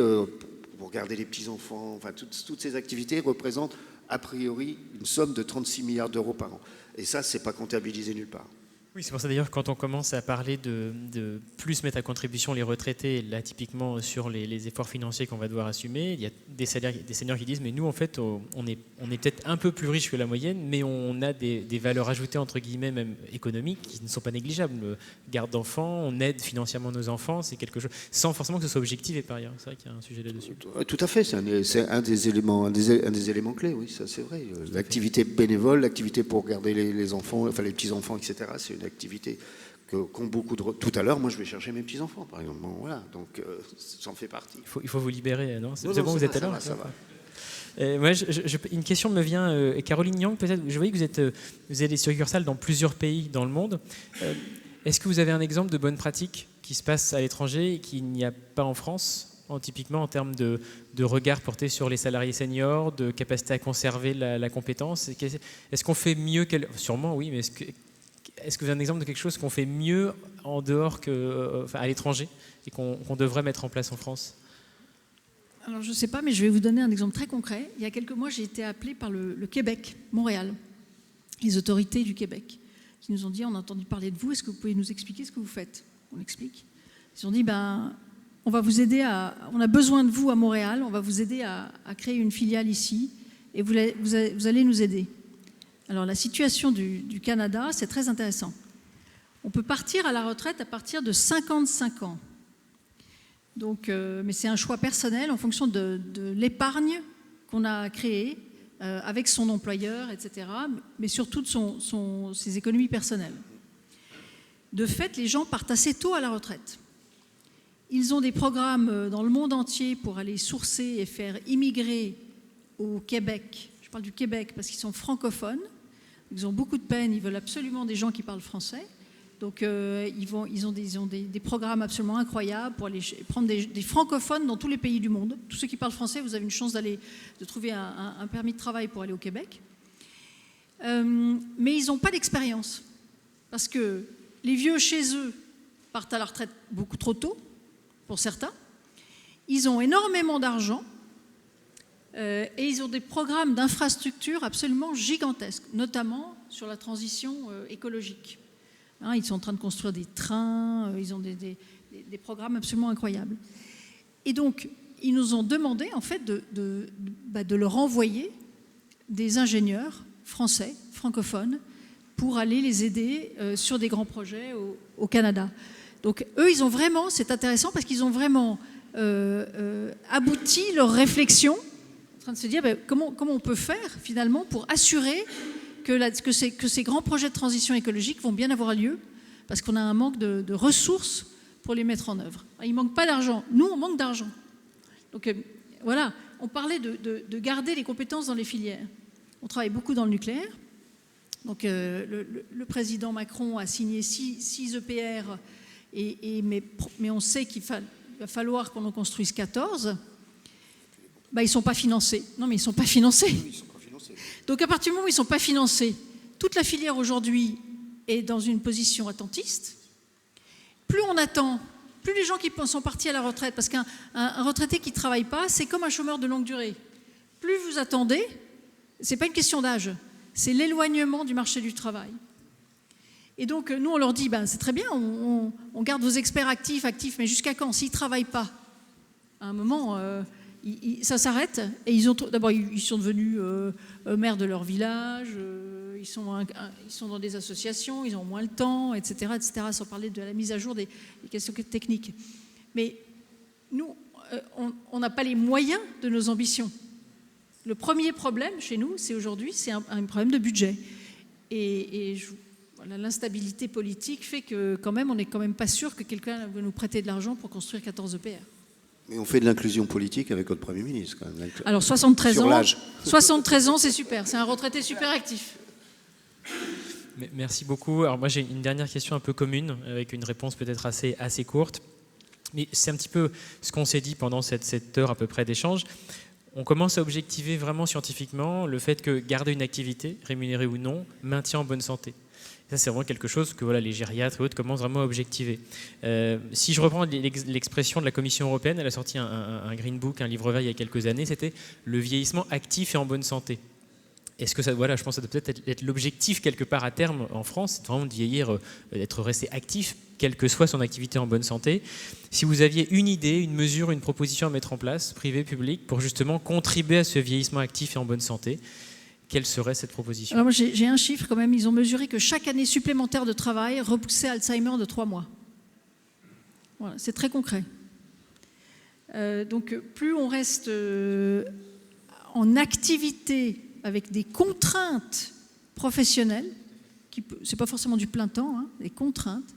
pour garder les petits-enfants, enfin toutes ces activités représentent a priori une somme de 36 milliards d'euros par an. Et ça, c'est pas comptabilisé nulle part. Oui, c'est pour ça d'ailleurs quand on commence à parler de plus mettre à contribution les retraités, là typiquement sur les efforts financiers qu'on va devoir assumer, il y a des seniors qui disent mais nous en fait on est peut-être un peu plus riches que la moyenne, mais on a des valeurs ajoutées entre guillemets même économiques qui ne sont pas négligeables. Garde d'enfants, on aide financièrement nos enfants, c'est quelque chose sans forcément que ce soit objectif par ailleurs. C'est vrai qu'il y a un sujet là-dessus. Tout à fait, c'est un des éléments clés, oui, ça c'est vrai. L'activité bénévole, l'activité pour garder les enfants, enfin les petits-enfants, etc., c'est une activité qu'ont beaucoup de... Tout à l'heure, moi, je vais chercher mes petits-enfants, par exemple. Bon, voilà, donc ça en fait partie. Il faut vous libérer, non ? C'est bon, vous êtes à l'heure ? Ça va. Moi, une question me vient, Caroline Yang, peut-être. Je voyais que vous êtes succursales dans plusieurs pays dans le monde. Est-ce que vous avez un exemple de bonne pratique qui se passe à l'étranger et qu'il n'y a pas en France, typiquement en termes de regard porté sur les salariés seniors, de capacité à conserver la compétence ? Est-ce qu'on fait mieux Sûrement, oui, mais est-ce que vous avez un exemple de quelque chose qu'on fait mieux en dehors à l'étranger et qu'on devrait mettre en place en France ? Alors, je ne sais pas, mais je vais vous donner un exemple très concret. Il y a quelques mois, j'ai été appelée par le Québec, Montréal, les autorités du Québec, qui nous ont dit, on a entendu parler de vous, est-ce que vous pouvez nous expliquer ce que vous faites ? On explique. Ils ont dit, on va vous aider on a besoin de vous à Montréal, on va vous aider à créer une filiale ici, et vous allez nous aider. Alors, la situation du Canada, c'est très intéressant. On peut partir à la retraite à partir de 55 ans. Donc, mais c'est un choix personnel en fonction de l'épargne qu'on a créée avec son employeur, etc., mais surtout de ses économies personnelles. De fait, les gens partent assez tôt à la retraite. Ils ont des programmes dans le monde entier pour aller sourcer et faire immigrer au Québec. Je parle du Québec parce qu'ils sont francophones. Ils ont beaucoup de peine, ils veulent absolument des gens qui parlent français. Donc ils ont des programmes absolument incroyables pour aller prendre des francophones dans tous les pays du monde. Tous ceux qui parlent français, vous avez une chance de trouver un permis de travail pour aller au Québec. Mais ils n'ont pas d'expérience. Parce que les vieux chez eux partent à la retraite beaucoup trop tôt, pour certains. Ils ont énormément d'argent et ils ont des programmes d'infrastructures absolument gigantesques, notamment sur la transition écologique. Hein, ils sont en train de construire des trains, ils ont des programmes absolument incroyables. Et donc, ils nous ont demandé en fait de leur envoyer des ingénieurs français, francophones, pour aller les aider sur des grands projets au Canada. Donc eux, ils ont vraiment, c'est intéressant parce qu'ils ont vraiment abouti leur réflexion, en train de se dire comment on peut faire finalement pour assurer que ces grands projets de transition écologique vont bien avoir lieu, parce qu'on a un manque de ressources pour les mettre en œuvre. Il ne manque pas d'argent. Nous, on manque d'argent. Donc voilà, on parlait de garder les compétences dans les filières. On travaille beaucoup dans le nucléaire. Donc le président Macron a signé 6 EPR, mais on sait qu'il va falloir qu'on en construise 14. Ils ne sont pas financés. Non, mais ils ne sont pas financés. Donc à partir du moment où ils ne sont pas financés, toute la filière aujourd'hui est dans une position attentiste. Plus on attend, plus les gens qui sont partis à la retraite, parce qu'un retraité qui ne travaille pas, c'est comme un chômeur de longue durée. Plus vous attendez, ce n'est pas une question d'âge, c'est l'éloignement du marché du travail. Et donc nous on leur dit, c'est très bien, on garde vos experts actifs, mais jusqu'à quand? S'ils ne travaillent pas, à un moment... ça s'arrête et d'abord ils sont devenus maires de leur village, ils sont dans des associations, ils ont moins le temps, etc., sans parler de la mise à jour des questions techniques. Mais nous, on n'a pas les moyens de nos ambitions. Le premier problème chez nous, c'est un problème de budget. Voilà, l'instabilité politique fait que quand même, on n'est quand même pas sûr que quelqu'un va nous prêter de l'argent pour construire 14 EPR. Mais on fait de l'inclusion politique avec votre Premier ministre, quand même. Alors, 73 ans, 73 ans, c'est super. C'est un retraité super actif. Merci beaucoup. Alors, moi, j'ai une dernière question un peu commune, avec une réponse peut-être assez courte. Mais c'est un petit peu ce qu'on s'est dit pendant cette heure à peu près d'échange. On commence à objectiver vraiment scientifiquement le fait que garder une activité, rémunérée ou non, maintient en bonne santé. Ça, c'est vraiment quelque chose que les gériatres et autres commencent vraiment à objectiver. Si je reprends l'expression de la Commission européenne, elle a sorti un Green Book, un livre vert il y a quelques années, c'était le vieillissement actif et en bonne santé. Est-ce que ça, je pense que ça doit peut-être être l'objectif quelque part à terme en France, c'est vraiment de vieillir, d'être resté actif, quelle que soit son activité en bonne santé. Si vous aviez une idée, une mesure, une proposition à mettre en place, privée, publique, pour justement contribuer à ce vieillissement actif et en bonne santé, quelle serait cette proposition? Alors moi, j'ai un chiffre quand même. Ils ont mesuré que chaque année supplémentaire de travail repoussait Alzheimer de 3 mois. Voilà, c'est très concret. Donc plus on reste en activité avec des contraintes professionnelles, ce n'est pas forcément du plein temps, des contraintes,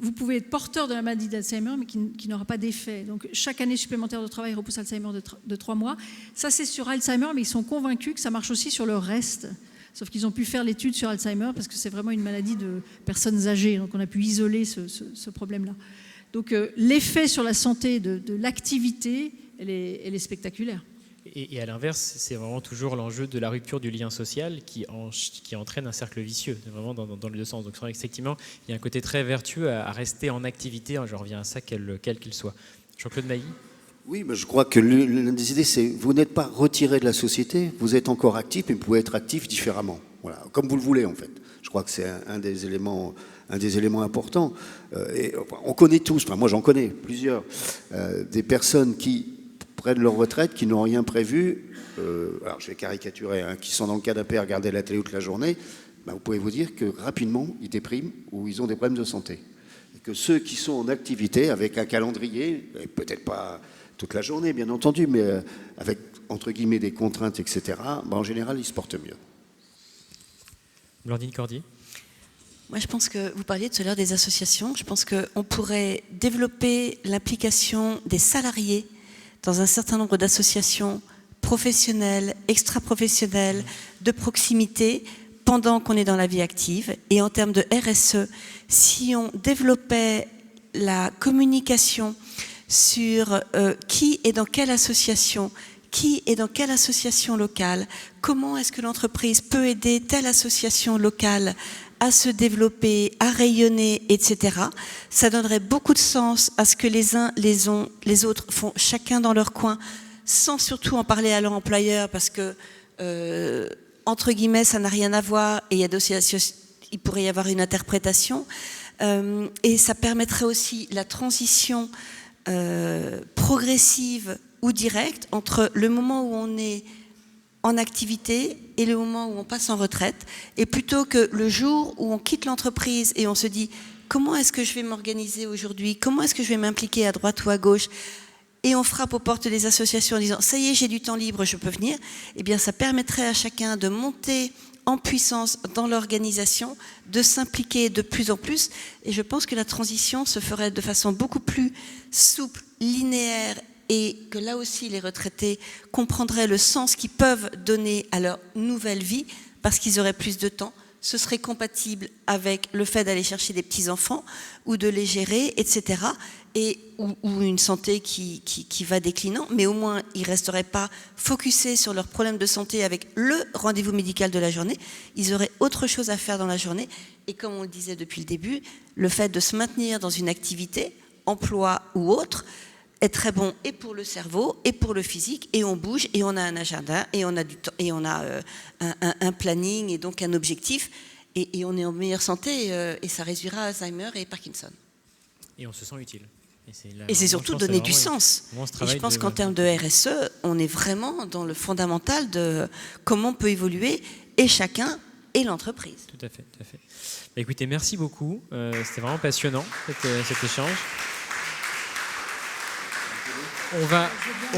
vous pouvez être porteur de la maladie d'Alzheimer, mais qui n'aura pas d'effet. Donc, chaque année supplémentaire de travail repousse Alzheimer de 3 mois. Ça, c'est sur Alzheimer, mais ils sont convaincus que ça marche aussi sur le reste. Sauf qu'ils ont pu faire l'étude sur Alzheimer parce que c'est vraiment une maladie de personnes âgées. Donc, on a pu isoler ce problème-là. Donc, l'effet sur la santé de l'activité, elle est spectaculaire. Et à l'inverse, c'est vraiment toujours l'enjeu de la rupture du lien social qui entraîne un cercle vicieux, vraiment dans les deux sens. Donc effectivement, il y a un côté très vertueux à rester en activité, je reviens à ça, quel qu'il soit. Jean-Claude Mailly? Oui, mais je crois que l'une des idées, c'est vous n'êtes pas retiré de la société, vous êtes encore actif, mais vous pouvez être actif différemment. Voilà, comme vous le voulez en fait. Je crois que c'est un des éléments importants. Et on connaît tous, moi j'en connais plusieurs, des personnes qui prennent leur retraite, qui n'ont rien prévu, alors je vais caricaturer, qui sont dans le canapé à regarder la télé toute la journée, vous pouvez vous dire que rapidement, ils dépriment ou ils ont des problèmes de santé. Et que ceux qui sont en activité, avec un calendrier, peut-être pas toute la journée, bien entendu, mais avec, entre guillemets, des contraintes, etc., en général, ils se portent mieux. Blandine Cordier. Moi, je pense que vous parliez tout à l'heure des associations. Je pense qu'on pourrait développer l'implication des salariés dans un certain nombre d'associations professionnelles, extra-professionnelles, de proximité, pendant qu'on est dans la vie active. Et en termes de RSE, si on développait la communication sur qui est dans quelle association locale, comment est-ce que l'entreprise peut aider telle association locale à se développer, à rayonner, etc. Ça donnerait beaucoup de sens à ce que les uns les autres font chacun dans leur coin, sans surtout en parler à leur employeur, parce que, entre guillemets, ça n'a rien à voir, et il pourrait y avoir une interprétation. Et ça permettrait aussi la transition progressive ou directe entre le moment où on est en activité et le moment où on passe en retraite, et plutôt que le jour où on quitte l'entreprise et on se dit comment est-ce que je vais m'organiser aujourd'hui, comment est-ce que je vais m'impliquer à droite ou à gauche, et on frappe aux portes des associations en disant ça y est, j'ai du temps libre, je peux venir, eh bien ça permettrait à chacun de monter en puissance dans l'organisation, de s'impliquer de plus en plus, et je pense que la transition se ferait de façon beaucoup plus souple, linéaire, et que là aussi les retraités comprendraient le sens qu'ils peuvent donner à leur nouvelle vie parce qu'ils auraient plus de temps. Ce serait compatible avec le fait d'aller chercher des petits-enfants ou de les gérer, etc. Ou une santé qui va déclinant, mais au moins ils ne resteraient pas focusés sur leurs problèmes de santé avec le rendez-vous médical de la journée. Ils auraient autre chose à faire dans la journée. Et comme on le disait depuis le début, le fait de se maintenir dans une activité, emploi ou autre, est très bon et pour le cerveau et pour le physique, et on bouge et on a un agenda et on a du temps et on a un planning et donc un objectif, et on est en meilleure santé, et ça réduira Alzheimer et Parkinson. Et on se sent utile. Et c'est surtout donner du sens. Et je pense qu'en termes de RSE, on est vraiment dans le fondamental de comment on peut évoluer, et chacun et l'entreprise. Tout à fait, tout à fait. Bah, écoutez, merci beaucoup. C'était vraiment passionnant cet échange. On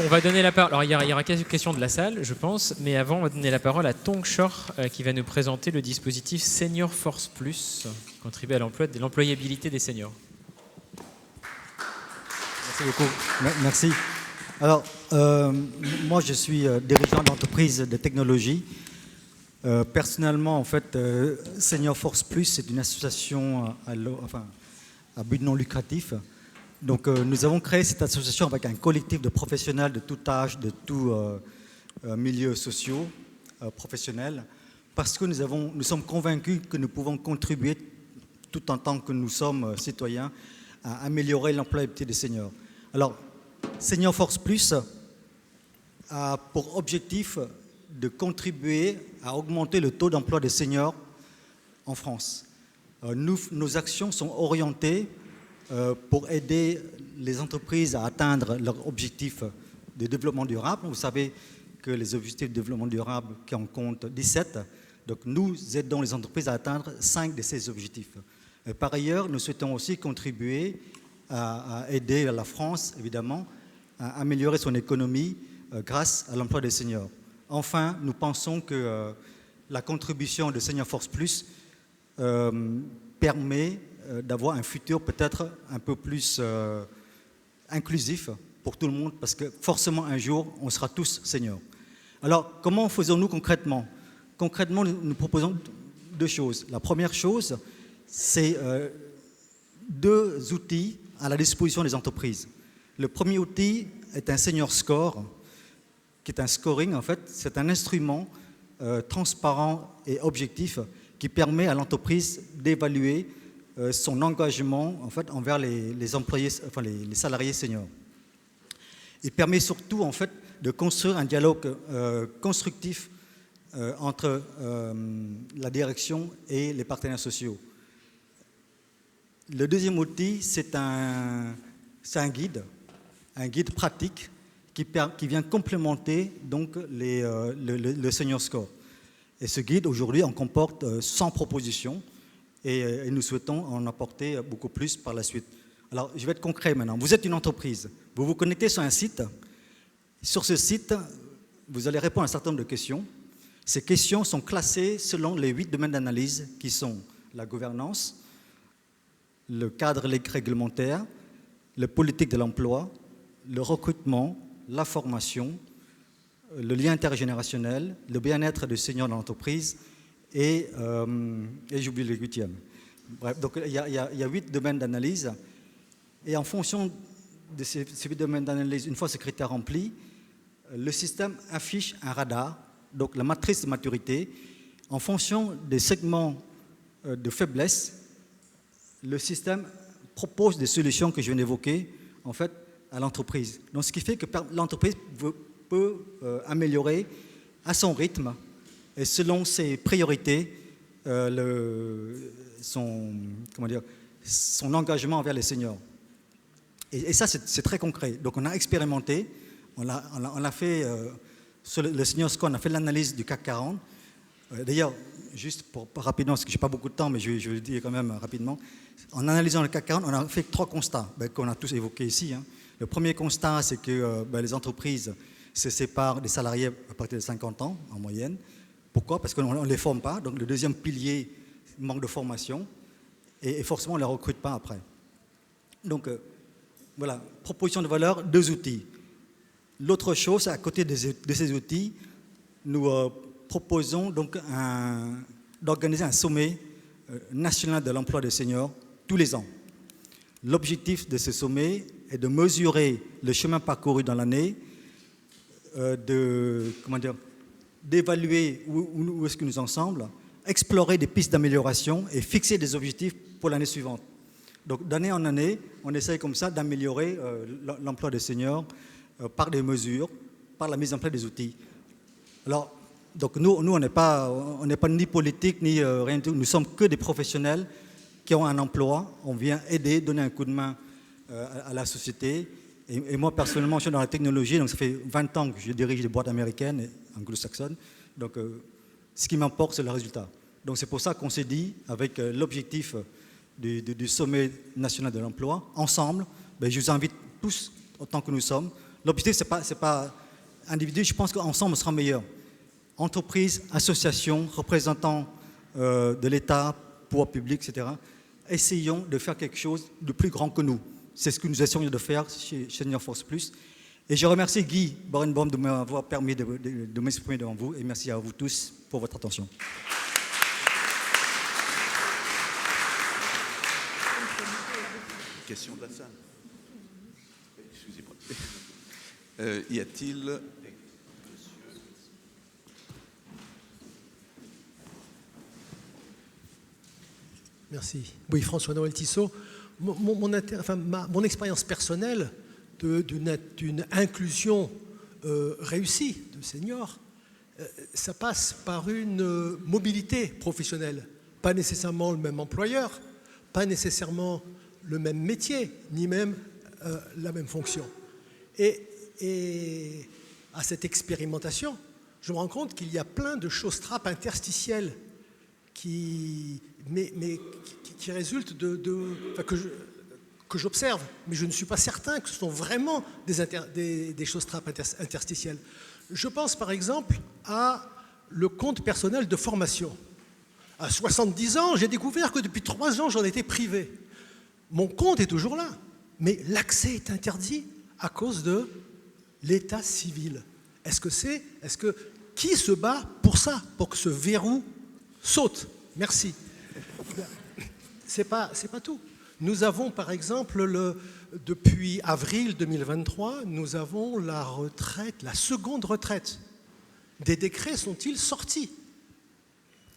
va donner la parole. Alors, il y aura quelques questions de la salle, je pense, mais avant, on va donner la parole à Tong Shor, qui va nous présenter le dispositif Senior Force Plus, contribuer à l'employabilité des seniors. Merci beaucoup. Merci. Alors, moi, je suis dirigeant d'entreprise de technologie. Personnellement, en fait, Senior Force Plus, c'est une association à but non lucratif. Donc, nous avons créé cette association avec un collectif de professionnels de tout âge, de tous milieux sociaux, professionnels, parce que nous sommes convaincus que nous pouvons contribuer, tout en tant que nous sommes citoyens, à améliorer l'employabilité des seniors. Alors, Senior Force Plus a pour objectif de contribuer à augmenter le taux d'emploi des seniors en France. Nos actions sont orientées pour aider les entreprises à atteindre leurs objectifs de développement durable. Vous savez que les objectifs de développement durable qui en comptent 17, donc nous aidons les entreprises à atteindre 5 de ces objectifs. Par ailleurs, nous souhaitons aussi contribuer à aider la France, évidemment, à améliorer son économie grâce à l'emploi des seniors. Enfin, nous pensons que la contribution de Senior Force Plus permet d'avoir un futur peut-être un peu plus inclusif pour tout le monde, parce que forcément un jour, on sera tous seniors. Alors, comment faisons-nous concrètement ? Concrètement, nous proposons 2 choses. La première chose, c'est 2 outils à la disposition des entreprises. Le premier outil est un Senior Score, qui est un scoring, en fait. C'est un instrument transparent et objectif qui permet à l'entreprise d'évaluer son engagement en fait, envers les employés, enfin les salariés seniors. Il permet surtout en fait, de construire un dialogue constructif entre la direction et les partenaires sociaux. Le deuxième outil, c'est un guide pratique qui vient complémenter donc, le Senior Score. Et ce guide, aujourd'hui, en comporte 100 propositions. Et nous souhaitons en apporter beaucoup plus par la suite. Alors, je vais être concret maintenant. Vous êtes une entreprise. Vous vous connectez sur un site. Sur ce site, vous allez répondre à un certain nombre de questions. Ces questions sont classées selon les 8 domaines d'analyse qui sont la gouvernance, le cadre réglementaire, la politique de l'emploi, le recrutement, la formation, le lien intergénérationnel, le bien-être des seniors dans l'entreprise et j'oublie le 8e. Bref, donc il y a 8 domaines d'analyse, et en fonction de ces 8 domaines d'analyse, une fois ces critères remplis, le système affiche un radar, donc la matrice de maturité. En fonction des segments de faiblesse, le système propose des solutions que je viens d'évoquer, en fait, à l'entreprise. Donc, ce qui fait que l'entreprise peut améliorer à son rythme et selon ses priorités son engagement envers les seniors. Et ça, c'est très concret. Donc, on a expérimenté, on a fait, sur le Senior Score, on a fait l'analyse du CAC 40. D'ailleurs, juste rapidement, parce que je n'ai pas beaucoup de temps, mais je vais le dire quand même rapidement. En analysant le CAC 40, on a fait 3 constats qu'on a tous évoqués ici. Le premier constat, c'est que les entreprises se séparent des salariés à partir de 50 ans, en moyenne. Pourquoi? Parce qu'on ne les forme pas. Donc, le deuxième pilier, manque de formation. Et forcément, on ne les recrute pas après. Donc, voilà, proposition de valeur, 2 outils. L'autre chose, à côté de ces outils, nous proposons donc d'organiser un sommet national de l'emploi des seniors tous les ans. L'objectif de ce sommet est de mesurer le chemin parcouru dans l'année, d'évaluer où est-ce que nous en sommes, explorer des pistes d'amélioration et fixer des objectifs pour l'année suivante. Donc d'année en année, on essaye comme ça d'améliorer l'emploi des seniors par des mesures, par la mise en place des outils. Alors, donc nous on n'est pas ni politique, ni rien du tout. Nous sommes que des professionnels qui ont un emploi. On vient aider, donner un coup de main à la société. Et moi, personnellement, je suis dans la technologie, donc ça fait 20 ans que je dirige des boîtes américaines et anglo-saxonnes. Donc, ce qui m'importe, c'est le résultat. Donc, c'est pour ça qu'on s'est dit, avec l'objectif du sommet national de l'emploi, ensemble, je vous invite tous, autant que nous sommes. L'objectif, c'est pas individu, je pense qu'ensemble, on sera meilleur. Entreprises, associations, représentants de l'État, pouvoir public, etc. Essayons de faire quelque chose de plus grand que nous. C'est ce que nous essayons de faire chez Senior Force Plus. Et je remercie Guy Borenbaum de m'avoir permis de m'exprimer devant vous. Et merci à vous tous pour votre attention. Question de la salle. Excusez-moi. Y a-t-il... Merci. Oui, François-Noël Tissot. Mon expérience personnelle d'une inclusion réussie de seniors, ça passe par une mobilité professionnelle. Pas nécessairement le même employeur, pas nécessairement le même métier, ni même la même fonction. Et à cette expérimentation, je me rends compte qu'il y a plein de choses trappes interstitielles qui résultent que j'observe, mais je ne suis pas certain que ce sont vraiment des choses trappes interstitielles. Je pense par exemple à le compte personnel de formation. À 70 ans, j'ai découvert que depuis 3 ans, j'en étais privé. Mon compte est toujours là, mais l'accès est interdit à cause de l'état civil. Qui se bat pour ça, pour que ce verrou saute? Merci. C'est pas tout. Nous avons par exemple, depuis avril 2023, nous avons la retraite, la seconde retraite. Des décrets sont-ils sortis?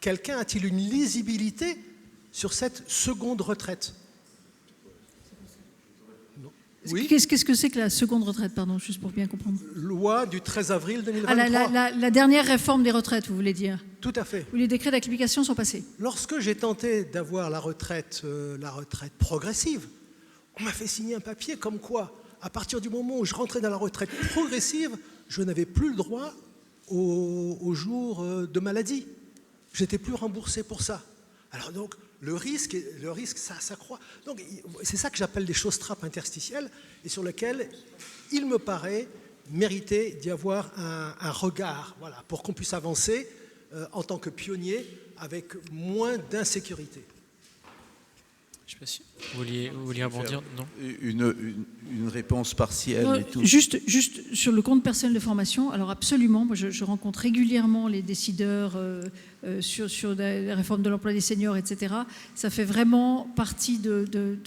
Quelqu'un a-t-il une lisibilité sur cette seconde retraite? Oui. Qu'est-ce que c'est que la seconde retraite, pardon, juste pour bien comprendre? Loi du 13 avril 2023. La dernière réforme des retraites, vous voulez dire? Tout à fait. Où les décrets d'application sont passés. Lorsque j'ai tenté d'avoir la retraite progressive, on m'a fait signer un papier comme quoi, à partir du moment où je rentrais dans la retraite progressive, je n'avais plus le droit aux jours de maladie. Je n'étais plus remboursé pour ça. Alors donc, le risque, ça s'accroît. Donc, c'est ça que j'appelle des choses trappes interstitielles et sur lesquelles il me paraît mériter d'y avoir un regard, voilà, pour qu'on puisse avancer en tant que pionnier avec moins d'insécurité. Je sais pas si vous vouliez rebondir. Non. Une réponse partielle non, et tout. Juste sur le compte personnel de formation, alors absolument, moi je rencontre régulièrement les décideurs sur la réforme de l'emploi des seniors, etc. Ça fait vraiment partie d'une de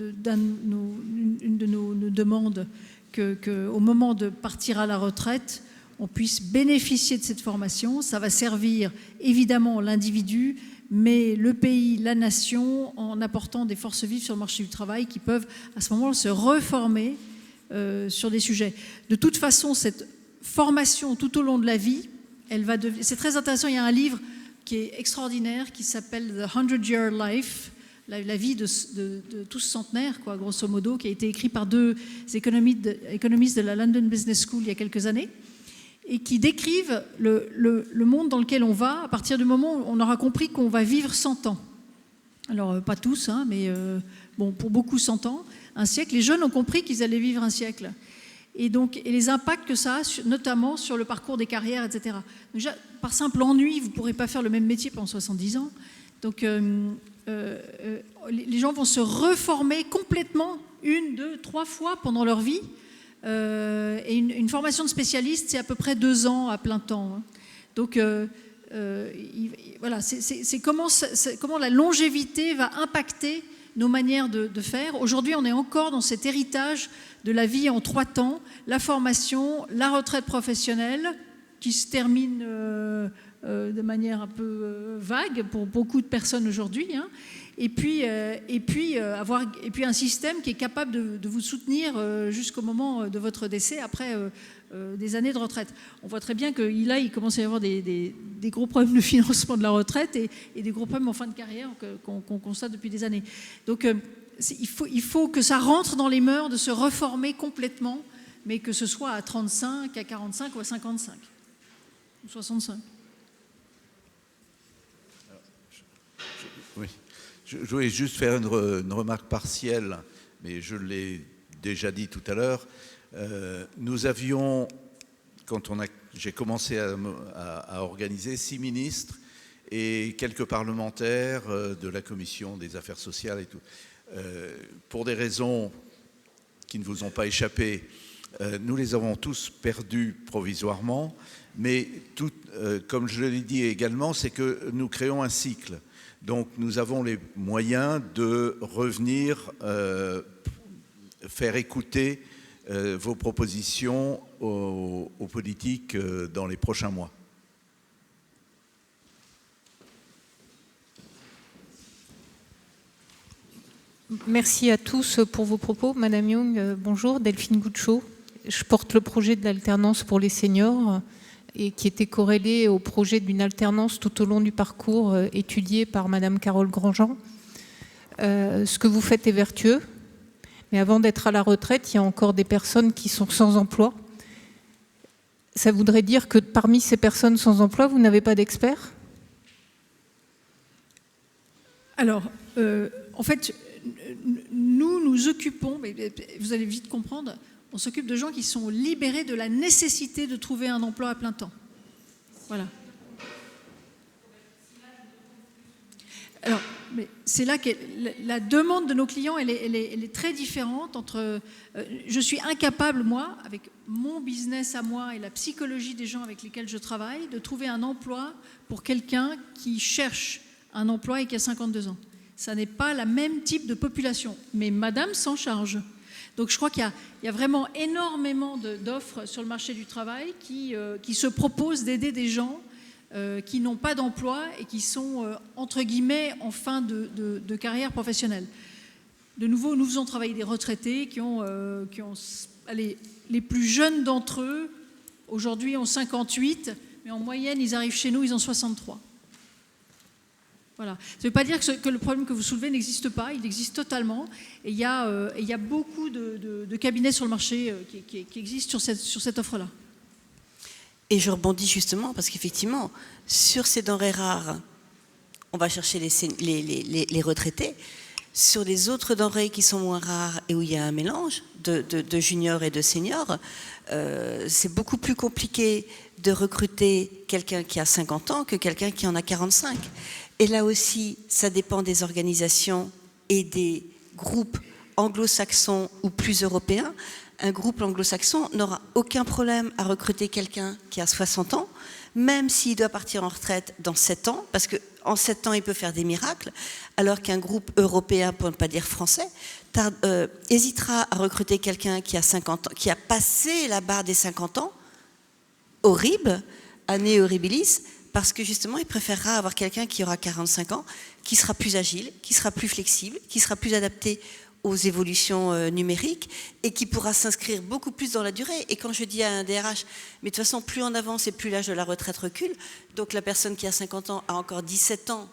nos demandes qu'au moment de partir à la retraite, on puisse bénéficier de cette formation. Ça va servir évidemment l'individu, mais le pays, la nation, en apportant des forces vives sur le marché du travail qui peuvent à ce moment-là se reformer sur des sujets. De toute façon, cette formation tout au long de la vie, c'est très intéressant. Il y a un livre qui est extraordinaire qui s'appelle The 100-Year Life, la vie de tous centenaires, quoi, grosso modo, qui a été écrit par 2 économistes de la London Business School il y a quelques années, et qui décrivent le monde dans lequel on va à partir du moment où on aura compris qu'on va vivre 100 ans. Alors, pas tous, hein, mais bon, pour beaucoup 100 ans, un siècle. Les jeunes ont compris qu'ils allaient vivre un siècle. Et les impacts que ça a, notamment sur le parcours des carrières, etc. Donc, déjà, par simple ennui, vous ne pourrez pas faire le même métier pendant 70 ans. Donc, les gens vont se reformer complètement 1, 2, 3 fois pendant leur vie. Et une formation de spécialiste, c'est à peu près 2 ans à plein temps. Hein. Donc, voilà, c'est comment la longévité va impacter nos manières de faire. Aujourd'hui, on est encore dans cet héritage de la vie en 3 temps, la formation, la retraite professionnelle, qui se termine de manière un peu vague pour beaucoup de personnes aujourd'hui, hein. Et puis un système qui est capable de vous soutenir jusqu'au moment de votre décès après des années de retraite. On voit très bien que là, il commence à y avoir des gros problèmes de financement de la retraite et des gros problèmes en fin de carrière qu'on constate depuis des années. Donc il faut que ça rentre dans les mœurs de se reformer complètement, mais que ce soit à 35, à 45 ou à 55 ou 65. Oui. Je voulais juste faire une remarque partielle, mais je l'ai déjà dit tout à l'heure. Nous avions, quand j'ai commencé à organiser, 6 ministres et quelques parlementaires de la commission des affaires sociales et tout. Pour des raisons qui ne vous ont pas échappé, nous les avons tous perdus provisoirement, mais comme je l'ai dit également, c'est que nous créons un cycle. Donc nous avons les moyens de revenir faire écouter vos propositions aux politiques dans les prochains mois. Merci à tous pour vos propos. Madame Young, bonjour. Delphine Gouchot. Je porte le projet de l'alternance pour les seniors et qui était corrélé au projet d'une alternance tout au long du parcours étudié par Madame Carole Grandjean. Ce que vous faites est vertueux, mais avant d'être à la retraite, il y a encore des personnes qui sont sans emploi. Ça voudrait dire que parmi ces personnes sans emploi, vous n'avez pas d'experts ? Alors, en fait, nous occupons, mais vous allez vite comprendre, on s'occupe de gens qui sont libérés de la nécessité de trouver un emploi à plein temps. Voilà. Alors, mais c'est là que la demande de nos clients, elle est très différente entre... je suis incapable, moi, avec mon business à moi et la psychologie des gens avec lesquels je travaille, de trouver un emploi pour quelqu'un qui cherche un emploi et qui a 52 ans. Ça n'est pas le même type de population. Mais madame s'en charge. Donc je crois qu'il y a vraiment énormément d'offres sur le marché du travail qui se proposent d'aider des gens qui n'ont pas d'emploi et qui sont, entre guillemets, en fin de carrière professionnelle. De nouveau, nous faisons travailler des retraités qui ont allez, les plus jeunes d'entre eux, aujourd'hui, ont 58, mais en moyenne, ils arrivent chez nous, ils ont 63. Voilà. Ça ne veut pas dire que le problème que vous soulevez n'existe pas, il existe totalement. Et il y a beaucoup de cabinets sur le marché qui existent sur cette offre-là. Et je rebondis justement parce qu'effectivement, sur ces denrées rares, on va chercher les retraités. Sur les autres denrées qui sont moins rares et où il y a un mélange de juniors et de seniors, c'est beaucoup plus compliqué de recruter quelqu'un qui a 50 ans que quelqu'un qui en a 45. Et là aussi, ça dépend des organisations et des groupe anglo-saxon ou plus européen, un groupe anglo-saxon n'aura aucun problème à recruter quelqu'un qui a 60 ans, même s'il doit partir en retraite dans 7 ans, parce qu'en 7 ans, il peut faire des miracles, alors qu'un groupe européen, pour ne pas dire français, hésitera à recruter quelqu'un qui a 50 ans, qui a passé la barre des 50 ans, horrible, année horribilis, parce que justement, il préférera avoir quelqu'un qui aura 45 ans, qui sera plus agile, qui sera plus flexible, qui sera plus adapté aux évolutions numériques et qui pourra s'inscrire beaucoup plus dans la durée. Et quand je dis à un DRH, mais de toute façon, plus on avance et plus l'âge de la retraite recule, donc la personne qui a 50 ans a encore 17 ans,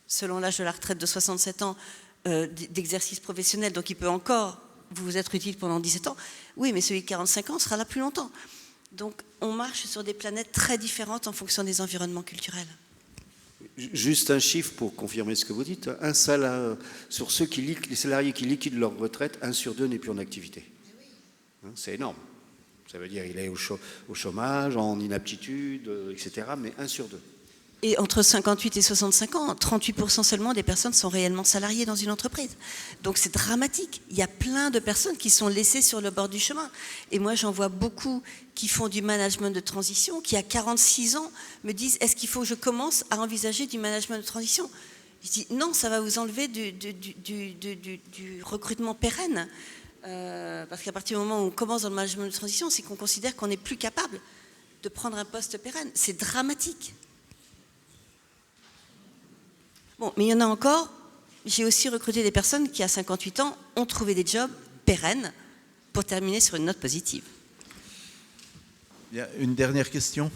selon l'âge de la retraite de 67 ans, d'exercice professionnel, donc il peut encore vous être utile pendant 17 ans. Oui, mais celui de 45 ans sera là plus longtemps. Donc on marche sur des planètes très différentes en fonction des environnements culturels. Juste un chiffre pour confirmer ce que vous dites. Un salaire sur les salariés qui liquident leur retraite, 1 sur 2 n'est plus en activité. C'est énorme. Ça veut dire qu'il est au chômage, en inaptitude, etc. Mais 1 sur 2. Et entre 58 et 65 ans, 38% seulement des personnes sont réellement salariées dans une entreprise. Donc c'est dramatique. Il y a plein de personnes qui sont laissées sur le bord du chemin. Et moi, j'en vois beaucoup qui font du management de transition, qui à 46 ans me disent « Est-ce qu'il faut que je commence à envisager du management de transition ?» Je dis « Non, ça va vous enlever du recrutement pérenne. Parce qu'à partir du moment où on commence dans le management de transition, c'est qu'on considère qu'on n'est plus capable de prendre un poste pérenne. C'est dramatique. » Bon, mais il y en a encore. J'ai aussi recruté des personnes qui, à 58 ans, ont trouvé des jobs pérennes pour terminer sur une note positive. Il y a une dernière question.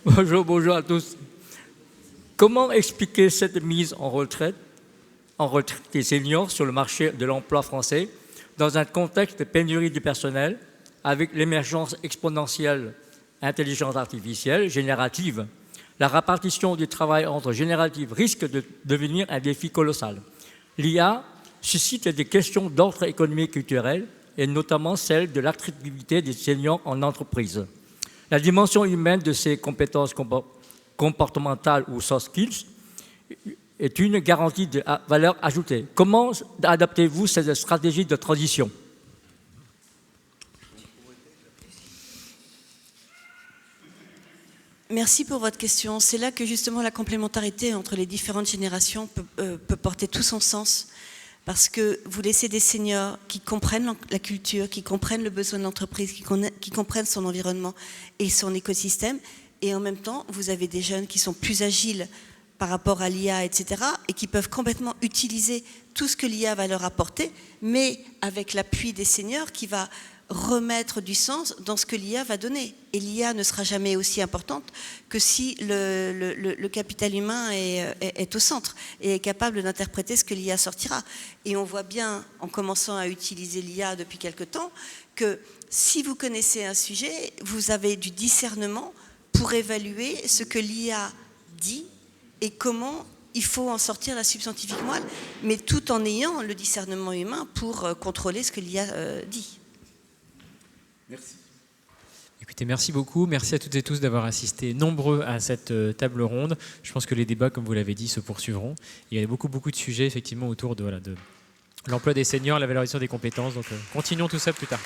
Bonjour à tous. Comment expliquer cette mise en retraite des seniors sur le marché de l'emploi français dans un contexte de pénurie du personnel avec l'émergence exponentielle d'intelligence artificielle générative? La répartition du travail entre génératives risque de devenir un défi colossal. L'IA suscite des questions d'ordre économique et culturel et notamment celle de l'attractivité des seniors en entreprise. La dimension humaine de ces compétences comportementales ou soft skills est une garantie de valeur ajoutée. Comment adaptez-vous cette stratégie de transition? Merci pour votre question. C'est là que justement la complémentarité entre les différentes générations peut porter tout son sens. Parce que vous laissez des seniors qui comprennent la culture, qui comprennent le besoin de l'entreprise, qui comprennent son environnement et son écosystème. Et en même temps, vous avez des jeunes qui sont plus agiles par rapport à l'IA, etc., et qui peuvent complètement utiliser tout ce que l'IA va leur apporter, mais avec l'appui des seniors qui va remettre du sens dans ce que l'IA va donner. Et l'IA ne sera jamais aussi importante que si le capital humain est au centre et est capable d'interpréter ce que l'IA sortira. Et on voit bien, en commençant à utiliser l'IA depuis quelque temps, que si vous connaissez un sujet, vous avez du discernement pour évaluer ce que l'IA dit et comment il faut en sortir la substantifique moelle, mais tout en ayant le discernement humain pour contrôler ce que l'IA dit. Merci. Écoutez, merci beaucoup. Merci à toutes et tous d'avoir assisté nombreux à cette table ronde. Je pense que les débats, comme vous l'avez dit, se poursuivront. Il y a beaucoup de sujets effectivement autour de l'emploi des seniors, la valorisation des compétences. Donc continuons tout ça plus tard.